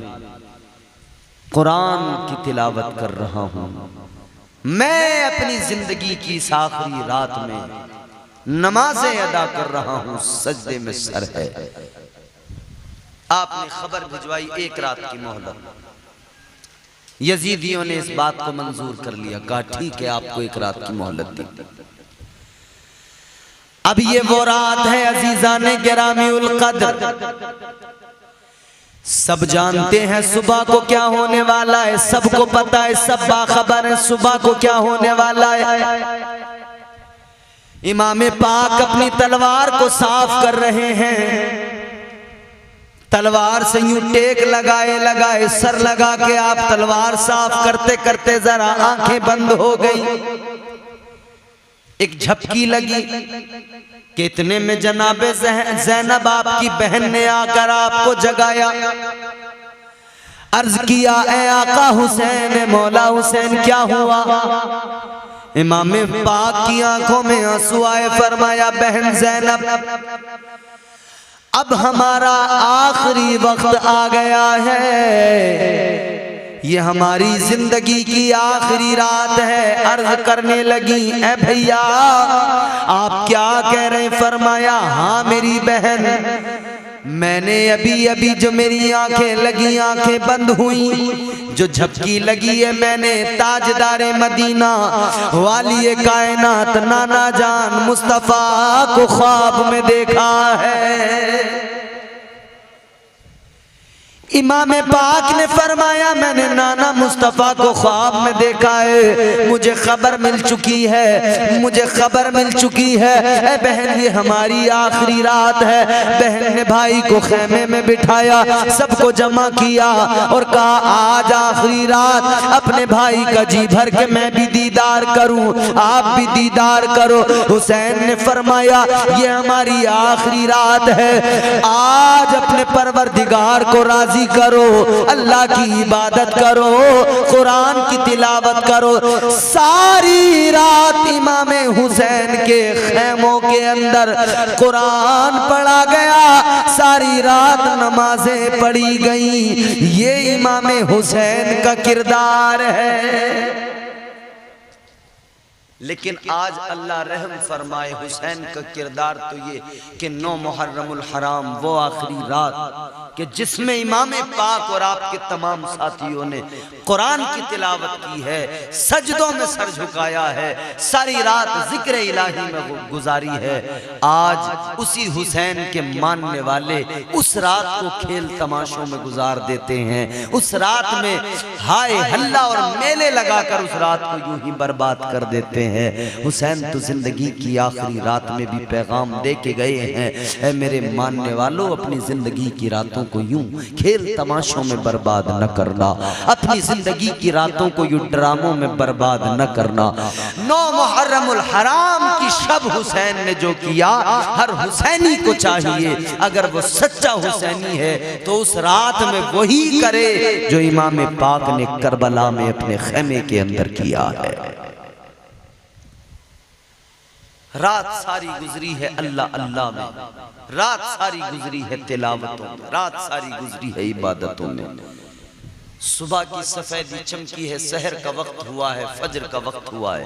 कुरान की तिलावत कर रहा हूं। मैं अपनी जिंदगी की इस आखिरी रात में नमाजें अदा कर रहा हूं, सजदे में सर है। आपने खबर भिजवाई, एक रात की मोहलत। यजीदियों ने इस बात को मंजूर कर लिया, कहा ठीक है, आपको एक रात की मोहलत दी। अब ये वो रात है अजीजाने गिरामी उल कद्र, सब जानते हैं सुबह को क्या होने वाला है, सबको पता है, सब बाखबर है सुबह को क्या होने वाला है। इमाम पाक अपनी तलवार को साफ कर रहे हैं, तलवार से यूं टेक लगाए लगाए सर लगा के आप तलवार साफ करते करते जरा आंखें बंद हो गई। एक झपकी लगी कि इतने में जनाबे ज़ैनब आपकी बहन ने आकर आपको जगाया, अर्ज किया, ए आका हुसैन, मौला हुसैन, क्या हुआ? इमाम पाक की आंखों में आंसू आए, फरमाया बहन ज़ैनब अब हमारा आखिरी वक्त आ गया है, ये हमारी जिंदगी की आखिरी रात है। अर्ज करने लगी ए भैया आप क्या कह रहे हैं? फरमाया हाँ मेरी बहन, मैंने अभी अभी जो मेरी आंखें लगी, आंखें बंद हुई, जो झपकी लगी है मैंने ताजदारे मदीना वाली कायनात नाना जान मुस्तफा को ख्वाब में देखा है। इमाम पाक ने फरमाया मैंने नाना मुस्तफ़ा को ख्वाब में देखा है, मुझे खबर मिल चुकी है, मुझे खबर मिल चुकी है। ए बहन ये हमारी आखिरी रात है। बहन ने भाई को खेमे में बिठाया, सबको जमा किया और कहा आज आखिरी रात, अपने भाई का जी भर के मैं भी दीदार करूं, आप भी दीदार करो। हुसैन ने फरमाया ये हमारी आखिरी रात है, आज अपने परवरदिगार को राजी करो, अल्लाह की इबादत करो, कुरान की तिलावत करो। सारी रात इमाम हुसैन के खेमों के अंदर कुरान पढ़ा गया, सारी रात नमाजें पढ़ी गई। ये इमाम हुसैन का किरदार है। लेकिन आज अल्लाह रहम फरमाए, हुसैन का किरदार तो ये कि 9 मुहर्रमुल हराम वो आखिरी रात कि जिसमें इमाम पाक और आपके तमाम साथियों ने कुरान की तिलावत की है, सजदों में सर झुकाया है, सारी रात जिक्र इलाही में वो गुजारी है। आज उसी हुसैन के मानने वाले उस रात को खेल तमाशों में गुजार देते हैं, उस रात में हाय हल्ला और मेले लगाकर उस रात को यूं ही बर्बाद कर देते हैं। हुसैन तो जिंदगी की आखिरी रात में भी पैगाम दे के गए हैं, ऐ मेरे मानने वालों अपनी जिंदगी की रातों को यूं खेल तमाशों में बर्बाद न करना, अपनी जिंदगी की रातों को यूं ड्रामों में बर्बाद न करना। 9 मुहर्रमुल हराम की शब हुसैन ने जो किया, हर हुसैनी को चाहिए अगर वो सच्चा हुसैनी है तो उस रात में वही करे जो इमाम पाक ने करबला में अपने खेमे के अंदर किया है। रात सारी गुजरी है अल्लाह अल्लाह में, रात सारी गुजरी है तिलावतों में, रात सारी गुजरी है इबादतों में। सुबह की सफेदी चमकी है, सहर का वक्त हुआ है, फजर का वक्त हुआ है।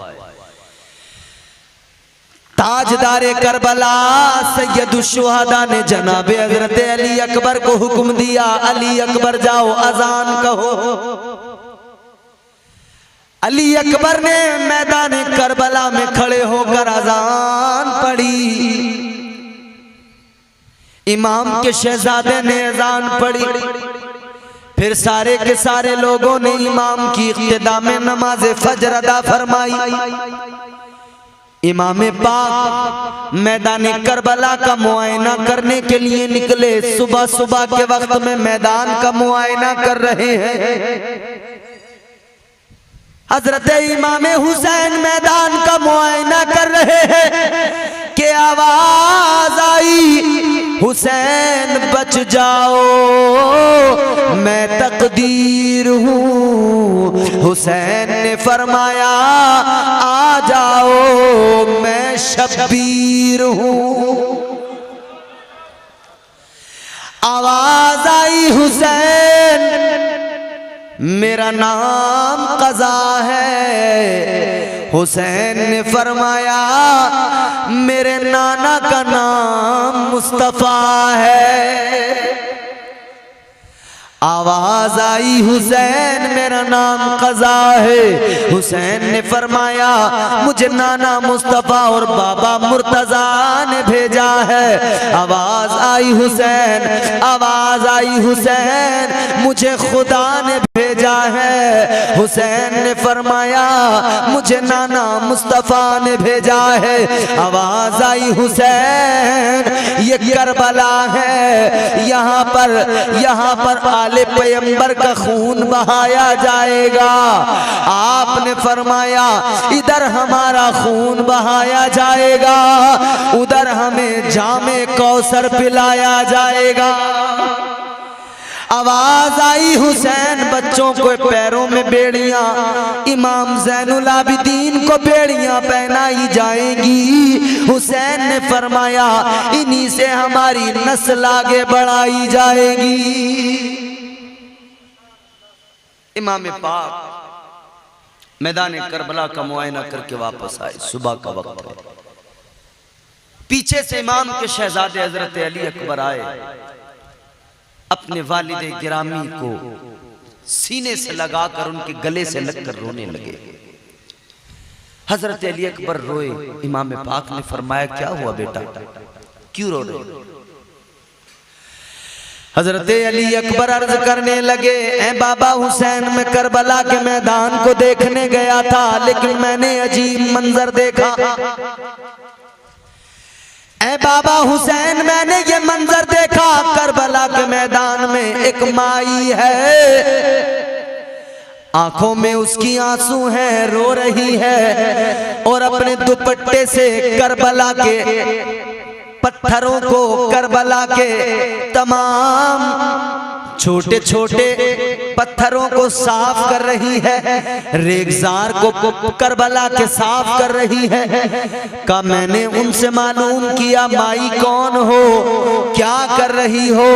ताजदारे करबला सैयदुश शुहदा ने जनाबे हजरत अली अकबर को हुक्म दिया, अली अकबर जाओ अजान कहो। अली अकबर ने मैदान करबला में खड़े होकर अजान पढ़ी। इमाम के शहजादे ने अजान पढ़ी, फिर सारे के सारे लोगों ने इमाम की इक्तिदा में नमाज फजर अदा फरमाई। इमाम पाक मैदान करबला का मुआयना करने के लिए निकले। सुबह सुबह के वक्त में मैदान का मुआयना कर रहे हैं। हजरत इमाम हुसैन मैदान का मुआयना कर रहे हैं कि आवाज आई हुसैन बच जाओ मैं तकदीर हूँ। हुसैन ने फरमाया आ जाओ मैं शब्बीर हूँ। आवाज आई हुसैन मेरा नाम कज़ा है। हुसैन ने फरमाया मेरे नाना का नाम मुस्तफ़ा है। आवाज आई हुसैन मेरा नाम कज़ा है। हुसैन ने फरमाया मुझे नाना मुस्तफ़ा और बाबा मुर्तज़ा ने भेजा है। आवाज आई हुसैन, आवाज आई हुसैन मुझे खुदा ने भेजा है। हुसैन ने फरमाया मुझे नाना मुस्तफ़ा ने भेजा है। आवाज आई हुसैन ये करबला है, यहाँ पर आले पैगंबर का खून बहाया जाएगा। आपने फरमाया इधर हमारा खून बहाया जाएगा, उधर हमें जामे कौसर पिलाया जाएगा। आवाज आई हुसैन बच्चों को पैरों में बेड़ियां, इमाम ज़ैनुल आबिदीन को बेड़ियां पहनाई जाएंगी। हुसैन ने फरमाया इन्हीं से हमारी नस्ल आगे बढ़ाई जाएगी। इमाम पाक मैदान करबला का मुआयना करके वापस आए। सुबह का वक्त है, पीछे से इमाम के शहजादे हजरत अली अकबर आए, अपने वालिद गिरामी को सीने से लगाकर उनके गले से लगकर रोने लगे। हजरत अली अकबर रोए। इमाम पाक ने फरमाया क्या हुआ बेटा, क्यों रो रहे? हजरत अली अकबर अर्ज करने लगे, ए बाबा हुसैन, मैं करबला के मैदान को देखने गया था, लेकिन मैंने अजीब मंजर देखा। ए बाबा हुसैन, मैंने ये मंजर देखा, करबला के मैदान में एक माई है, आंखों में उसकी आंसू हैं, रो रही है और अपने दुपट्टे से करबला के पत्थरों को, करबला के तमाम छोटे छोटे पत्थरों को साफ कर रही है, रेगजार को करबला के साफ कर रही है। का मैंने उनसे मालूम किया माई कौन हो, क्या कर रही हो?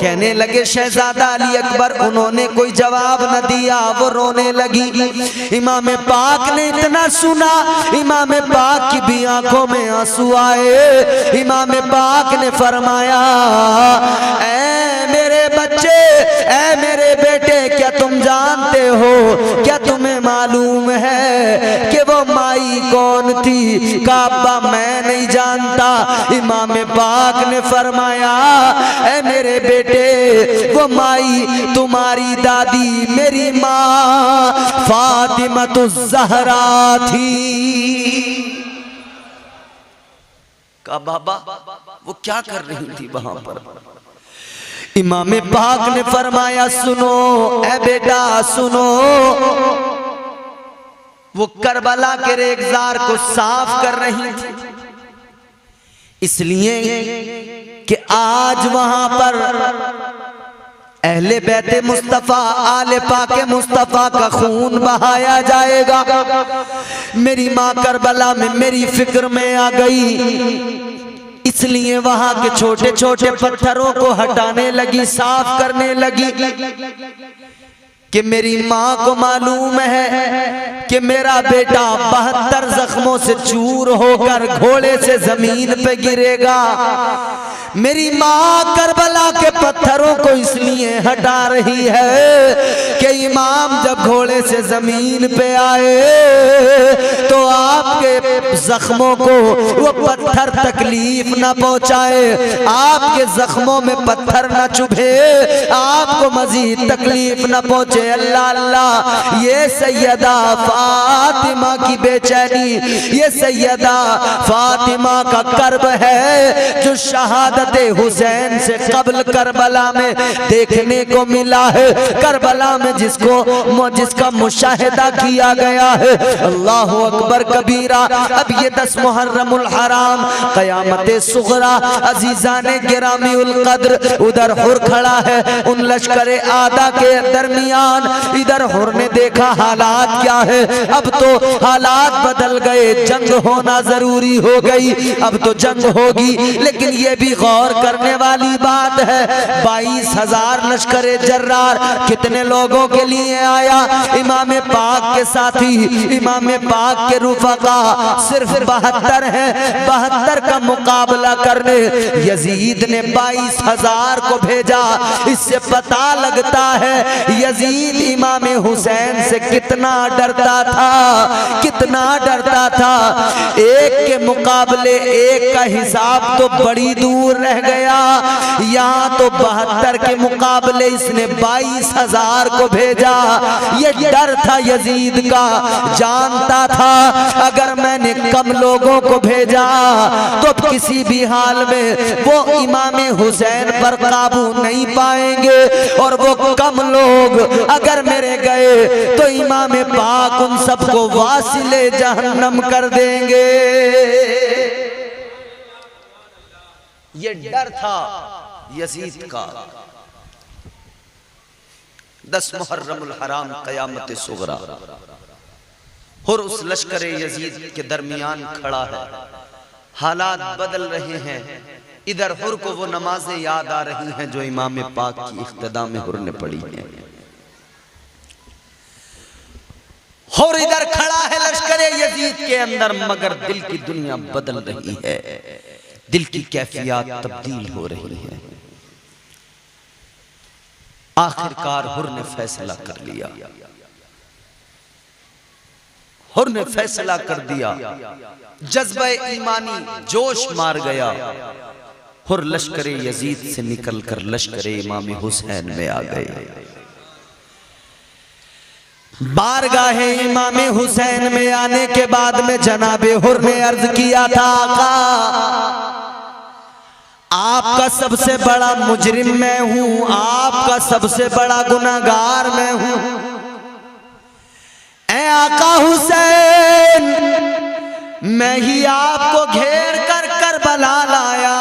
कहने लगे शहजादा अली अकबर। उन्होंने कोई जवाब न दिया, वो रोने लगी। इमाम पाक ने इतना सुना, इमाम पाक की भी आंखों में आंसू आए। इमाम पाक ने फरमाया, ऐ मेरे बच्चे, ऐ मेरे बेटे, क्या तुम जानते हो, क्या तुम्हें मालूम है कि वो माई कौन थी? काबा मैं नहीं जानता। इमाम पाक ने फरमाया, ऐ मेरे बेटे, वो माई तुम्हारी दादी मेरी माँ फातिमातुज़ ज़हरा थी। का बाबा वो क्या कर रही थी वहां पर? इमाम पाक ने फरमाया, सुनो ए बेटा सुनो, वो करबला के रेगजार को साफ कर रही थी, इसलिए कि आज वहां पर अहले बैते मुस्तफा, आले पाके मुस्तफा का खून बहाया जाएगा। मेरी माँ करबला में मेरी फिक्र में आ गई, इसलिए वहां के छोटे छोटे पत्थरों को हटाने लगी, साफ करने लगी कि मेरी माँ को मालूम है कि मेरा बेटा 72 जख्मों से चूर होकर घोड़े से जमीन पे गिरेगा। मेरी माँ करबला के पत्थरों को इसलिए हटा रही है कि इमाम जब घोड़े से जमीन पे आए तो आपके जख्मों को वो पत्थर तकलीफ ना पहुंचाए, आपके जख्मों में पत्थर ना चुभे, आपको मजीद तकलीफ ना पहुंचे। अल्लाह अल्लाह, ये सैयदा फातिमा की बेचैनी, ये सैयदा फातिमा का कर्ब है जो शहादत हुसैन से कबल करबला में देखने को मिला है, करबला में जिसका मुशाहिदा किया गया है। अल्लाहु अकबर कबीरा। अब ये 10 मुहर्रमुल हराम, क़यामत सुग़रा, अजीज़ाने गिरामी उल क़द्र, उधर हुर खड़ा है उन लश्करे आदा के दरमियान। इधर हुर ने देखा हालात क्या है, अब तो हालात बदल गए, जंग होना जरूरी हो गई, अब तो जंग होगी। लेकिन ये भी गौर करने वाली बात है, 22,000 लश्करे जर्रार कितने लोगों के लिए आया? इमाम पाक के साथी, इमाम पाक के रुफका सिर्फ 72 है। 72 का मुकाबला करने यजीद ने 22,000 को भेजा। इससे पता लगता है यजीद इमाम हुसैन से कितना डरता था, कितना डरता था। एक के मुकाबले एक का हिसाब तो बड़ी दूर रह गया, यहाँ तो 72 के मुकाबले इसने 22,000 को भेजा। ये डर था यजीद का, जानता था अगर मैंने कम लोगों को भेजा तो किसी भी हाल में वो इमाम हुसैन पर काबू नहीं पाएंगे, और वो कम लोग अगर मेरे गए तो इमाम पाक उन सबको वासिले जहन्नम कर देंगे। ये डर था यजीद का। 10 मुहर्रमुल हराम क़यामत सुगरा। हुर उस लश्कर यजीद के दरमियान खड़ा है, हालात बदल रहे हैं। इधर हुर को वो नमाजें याद आ रही हैं जो इमाम पाक की इख्तिदा में हुर ने पढ़ी हैं। हुर इधर खड़ा है लश्कर यजीद के अंदर, मगर दिल की दुनिया बदल रही है, दिल की कैफियत तब्दील हो रही है। आखिरकार हुर ने फैसला कर लिया, हुर ने फैसला कर दिया। जज्बा ईमानी जोश मार गया। हुर लश्कर यजीद से निकलकर लश्कर इमाम हुसैन में आ गए। बारगाह इमाम हुसैन में आने के बाद में जनाबे हुर ने अर्ज किया था, आका आपका सबसे बड़ा मुजरिम मैं हूं, आपका सबसे बड़ा गुनाहगार मैं हूं। ऐ आका हुसैन, मैं ही आपको घेर कर करबला लाया।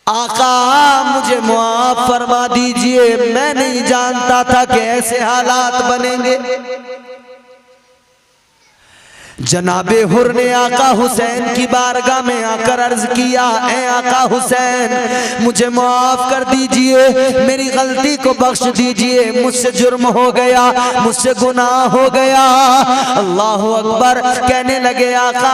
आका मुझे मुआफ फरमा दीजिए, मैं नहीं जानता था कि ऐसे हालात बनेंगे। जनाबे हुर ने आका हुसैन की बारगाह में आकर अर्ज किया, ऐ आका हुसैन मुझे माफ कर दीजिए, मेरी गलती को बख्श दीजिए, मुझसे जुर्म हो गया, मुझसे गुनाह हो गया। अल्लाह अकबर कहने लगे, आका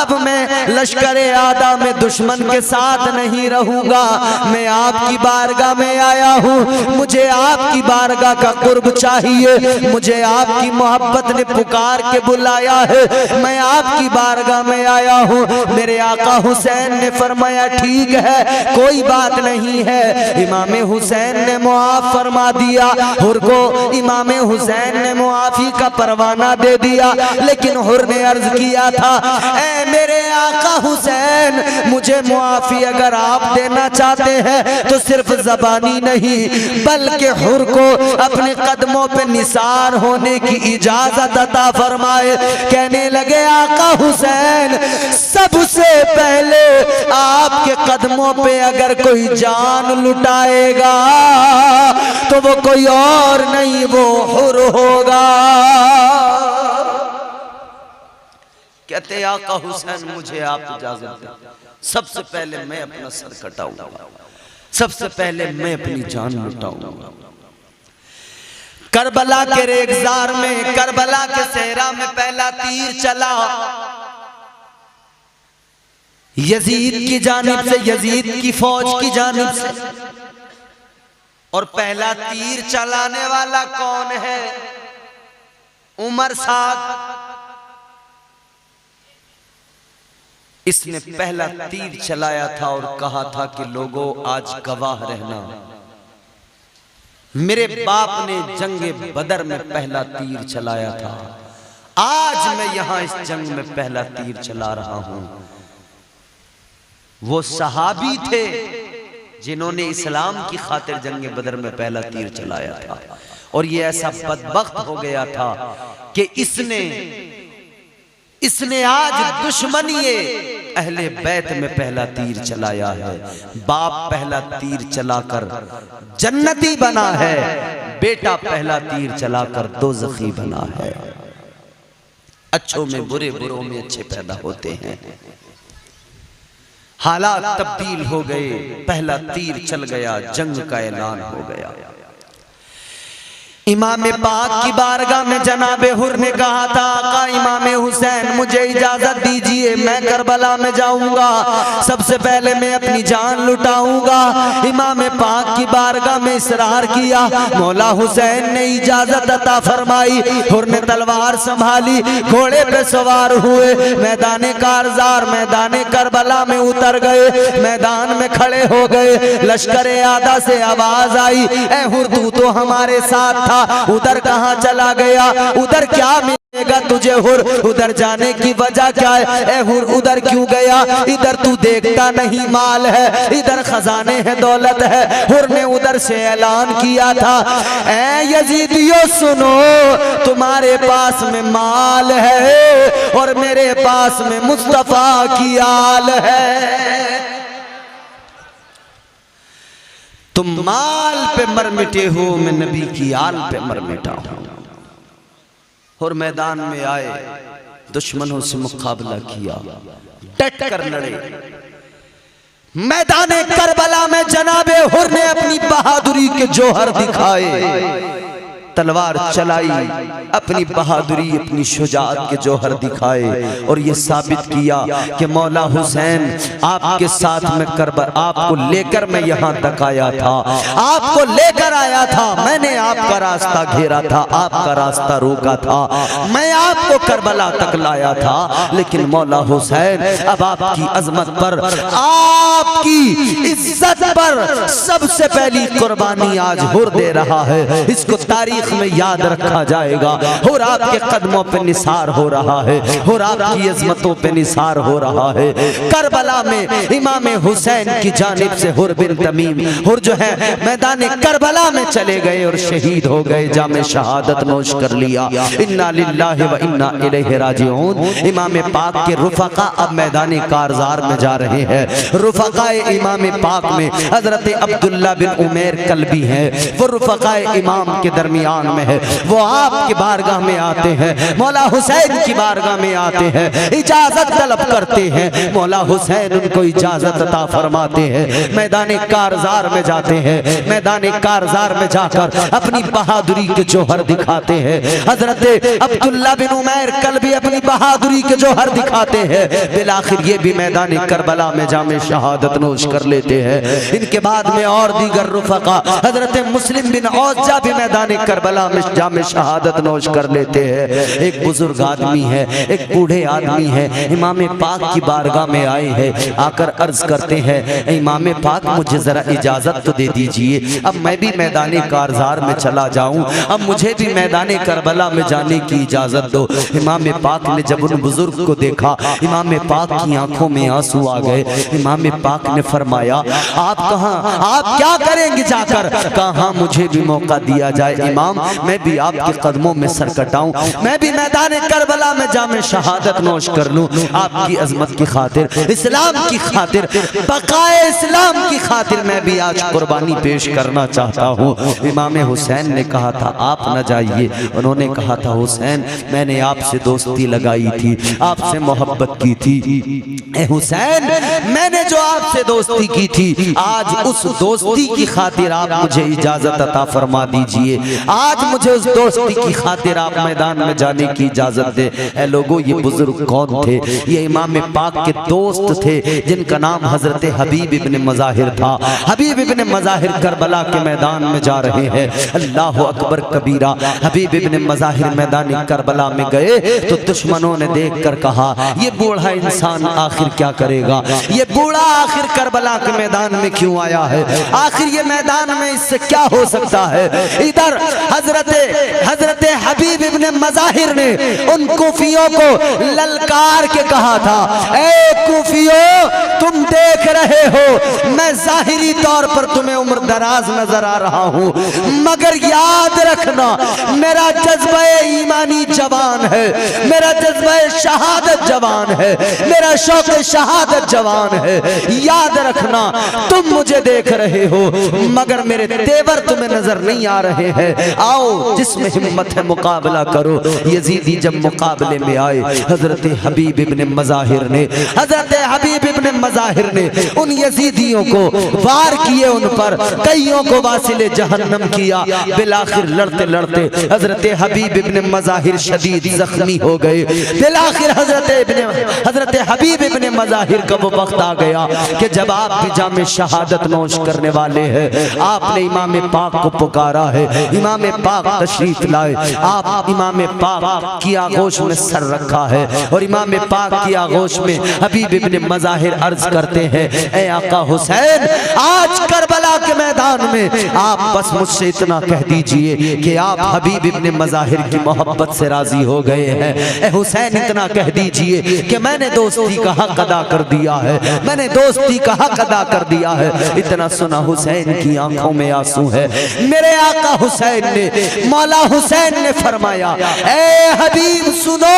अब मैं लश्कर आदा में दुश्मन के साथ नहीं रहूंगा, मैं आपकी बारगाह में आया हूँ, मुझे आपकी बारगाह का कुर्ब चाहिए, मुझे आपकी मोहब्बत ने पुकार के बुलाया है, मैं आपकी बारगाह में आया हूँ। मेरे आका हुसैन ने फरमाया, ठीक है कोई बात नहीं है। इमाम हुसैन ने मुआफ फरमा दिया। हुर को इमाम हुसैन ने मुआफी का परवाना दे दिया, लेकिन हुर ने अर्ज किया था, ऐ मेरे आका हुसैन मुझे मुआफी अगर आप देना चाहते हैं तो सिर्फ ज़बानी नहीं बल्कि हुर को अपने कदमों पे निसार होने की इजाजत अता फरमाए। कहने लगे, आका हुसैन सबसे पहले आपके कदमों पे अगर कोई जान लुटाएगा तो वो कोई और नहीं, वो हुर होगा। कहते आका हुसैन मुझे आप इजाजत दें, सबसे पहले मैं अपना सर कटाऊंगा, सबसे पहले मैं अपनी जान लुटाऊंगा। करबला के रेगजार में, करबला के सहरा में पहला तीर चला यजीद की जानिब से, यजीद की फौज की जानिब से। और पहला तीर चलाने वाला कौन है? उमर साद। इसने पहला तीर चलाया था और कहा था कि लोगों आज गवाह रहना, मेरे बाप ने जंगे बदर में पहला तीर चलाया था, आज मैं यहां इस जंग में पहला तीर चला रहा हूं। वो सहाबी थे जिन्होंने इस्लाम की खातिर जंगे बदर में पहला तीर चलाया था, और ये ऐसा बदबख्त हो गया था कि इसने आज दुश्मनी अहले बैत में पहला तीर चलाया है। बाप पहला तीर चलाकर जन्नती बना है, बेटा पहला तीर चलाकर दोज़खी बना है। अच्छों में बुरे, बुरों में अच्छे पैदा होते हैं। हालात तब्दील हो गए, पहला तीर चल गया, जंग का ऐलान हो गया। इमाम पाक की बारगाह में जनाबे हुर ने कहा था, आका इमाम हुसैन मुझे इजाजत दीजिए, मैं करबला में जाऊंगा, सबसे पहले मैं अपनी जान लुटाऊंगा। इमाम पाक की बारगाह में इसरार किया, मौला हुसैन ने इजाजत अता फरमाई। हुर ने तलवार संभाली, घोड़े पे सवार हुए, मैदान कारजार मैदान करबला में उतर गए, मैदान में खड़े हो गए। लश्कर आदा से आवाज आई, ऐ हुर तू तो हमारे साथ था, उधर कहां चला गया? उधर क्या मिलेगा तुझे हुर? उधर जाने की वजह क्या है? ए हुर उधर क्यों गया? इधर तू देखता नहीं माल है, इधर खजाने हैं, दौलत है। हुर ने उधर से ऐलान किया था, ए यजीदियों सुनो, तुम्हारे पास में माल है और मेरे पास में मुस्तफा की आल है। तुम माल पे मर मिटे हो, मैं नबी की आल पे मर मिटा हूं। और मैदान में आए, दुश्मनों से मुकाबला किया, डट कर लड़े। मैदान करबला में जनाबे हुर ने अपनी बहादुरी के जौहर दिखाए, तलवार चलाई, अपनी बहादुरी अपनी शुजाअत के जौहर दिखाए और ये साबित किया कि मौला हुसैन आपके साथ में आपको लेकर मैं यहाँ तक आया था, आपको लेकर आया था, मैंने आपका रास्ता घेरा था, आपका रास्ता रोका था, मैं आपको करबला तक लाया था। लेकिन मौला हुसैन अब आपकी अजमत पर, आपकी इज्जत पर सबसे पहली कुर्बानी आज हुर दे रहा है। इसको तारीख में याद रखा जाएगा। और आपके कदमों पे निसार हो रहा है, और आपकी अज़मतों पे निसार हो रहा है। करबला में इमाम हुसैन की जानिब से हुर बिन तमीम हुर जो है मैदान करबला में चले गए और शहीद हो गए, जामे शहादत नोश कर लिया। इन्ना लिल्लाहि व इन्ना इलैहि राजिऊन। इमाम पाक के रुफका अब मैदान कारज़ार में जा रहे हैं। रुफकाए इमाम पाक में हजरत अब्दुल्ला बिन उमैर कल्बी हैं, वो रुफकाए इमाम के दरमियान में है। वो आपकी बारगाह में आते हैं, मौला हुसैन की बारगाह में आते हैं, इजाजत तलब करते हैं। मौला हुसैन उनको इजाजत अता फरमाते हैं। मैदान कारज़ार में जाते हैं, मैदान कारज़ार में जाकर अपनी बहादुरी के जौहर दिखाते हैं। हजरत अब्दुल्ला बिन उमैर कल्बी अपनी बहादुरी के जौहर दिखाते हैं। बिलाखिर ये भी मैदान करबला में जामे शहादत नोश कर लेते हैं। इनके बाद में और दीगर रुफका हजरत मुस्लिम बिन औजा भी मैदान करबला में जामे शहादत नोश कर लेते हैं। एक बुजुर्ग आदमी है, एक बूढ़े आदमी है, इमाम पाक की बारगाह में आए हैं, आकर अर्ज करते हैं, इमाम पाक मुझे जरा इजाजत तो दे दीजिए, अब मैं भी मैदान कारज़ार में चला जाऊं, अब मुझे भी मैदान करबला में जाने की इजाजत दो। इमाम पाक ने जब उन बुजुर्ग को देखा, इमाम पाक की आंखों में आंसू आ गए। इमाम पाक ने फरमाया, आप कहां, आप क्या करेंगे जाकर? कहा मुझे भी मौका दिया जाए इमाम, मैं भी आपके कदमों में सर कटाऊं, मैं भी मैदान करबला में जामे शहादत नोश कर लूं। आपकी अजमत की खातिर, इस्लाम की खातिर, बकाए इस्लाम की खातिर मैं भी आज कुर्बानी पेश करना चाहता हूँ। इमाम हुसैन ने कहा था आप न जाइए। उन्होंने कहा था हुसैन मैंने आपसे दोस्ती लगाई थी, आपसे मोहब्बत की थी। ए हुसैन मैंने जो आपसे दोस्ती की थी, आज उस दोस्ती की खातिर आप मुझे इजाजत अता फरमा दीजिए। आज मुझे उस दोस्ती की खातिर आप मैदान में जाने की इजाजत दे। ए लोगों, ये बुजुर्ग कौन थे? ये इमाम पाक के दोस्त थे, जिनका नाम हजरत हबीब इब्न मज़ाहिर था। हबीब इब्न मज़ाहिर करबला के मैदान में जा रहे हैं। अल्लाह अकबर कबीरा। हबीब इब्न मज़ाहिर मैदान करबला में गए तो दुश्मनों ने देखकर कहा, ये बूढ़ा इंसान आखिर क्या करेगा? ये बूढ़ा आखिर करबला के मैदान में क्यों आया है? आखिर ये मैदान में इससे क्या हो सकता है? इधर हजरत हबीब इब्न मज़ाहिर ने उन कूफियों को ललकार के कहा था, ए कूफियों तुम देख रहे हो मैं जाहिरी तौर पर तुम्हें उम्र दराज नजर आ रहा हूं, मगर याद रखना मेरा जज्बा ईमानी जवान है, मेरा जज्बा शहादत जवान है, मेरा शौक शहादत जवान है। याद रखना तुम मुझे देख रहे हो मगर मेरे तेवर तुम्हें नजर नहीं आ रहे हैं। आओ जिसमें हिम्मत है मुकाबला करो। यजीदी जब मुकाबले में आए, हजरत हबीब इब्न मज़ाहिर ने उन यजीदियों को वार किए, उन पर कईयों को वासिले जहन्नम किया। बिलाखिर लड़ते लड़ते हजरत हबीब इब्न मज़ाहिर शदीद जख्मी हो गए। बिलाखिर हजरत हबीब इब्न मज़ाहिर का वो वक्त आ गया कि जब आप भी जामे शहादत नोश करने वाले हैं, आपने इमाम पाक को पुकारा है, इमाम पाक तशरीफ लाए। आप इमाम पाक की आगोश में सर रखा है और इमाम पाक की आगोश में हबीब इब्न मज़ाहिर अर्ज करते हैं, ए आका हुसैन आज करबला के मैदान में आप बस मुझसे इतना कह दीजिए कि आप हबीब इब्न मज़ाहिर की मोहब्बत से राजी हो गए हैं। ए हुसैन इतना कह दीजिए कि मैंने दोस्ती का हक अदा कर दिया है, मैंने दोस्ती का हक अदा कर दिया है। इतना सुना हुसैन की आंखों में आंसू है। मेरे आका हुसैन ने, मौला हुसैन ने फरमाया, ए हबीब सुनो,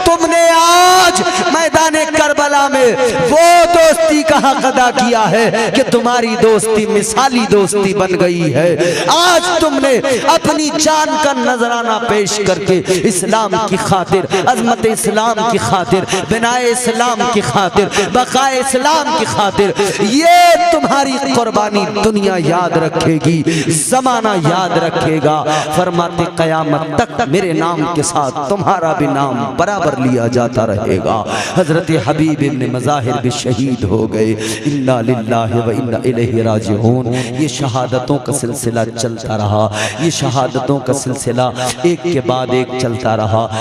तुमने आज मैदान करबला में वो दोस्ती का हक अदा किया है कि तुम्हारी दोस्ती मिसाली दोस्ती बन गई है। आज तुमने अपनी जान का नजराना पेश करके इस्लाम की खातिर, अजमत इस्लाम की खातिर, बिनाए इस्लाम की खातिर, बकाए इस्लाम की खातिर, ये तुम्हारी कुर्बानी दुनिया याद रखेगी, जमाना याद रखेगा। फरमाते क़यामत तक मेरे नाम के साथ तुम्हारा भी नाम बराबर लिया जाता रहेगा। हजरत हबीब इब्न मज़ाहिर भी शहीद हो गए। इन्ना लिल्लाहि व इन्ना इलैहि राजिऊन। ये शहादतों का सिलसिला चलता रहा, ये शहादतों का सिलसिला एक के बाद एक चलता रहा।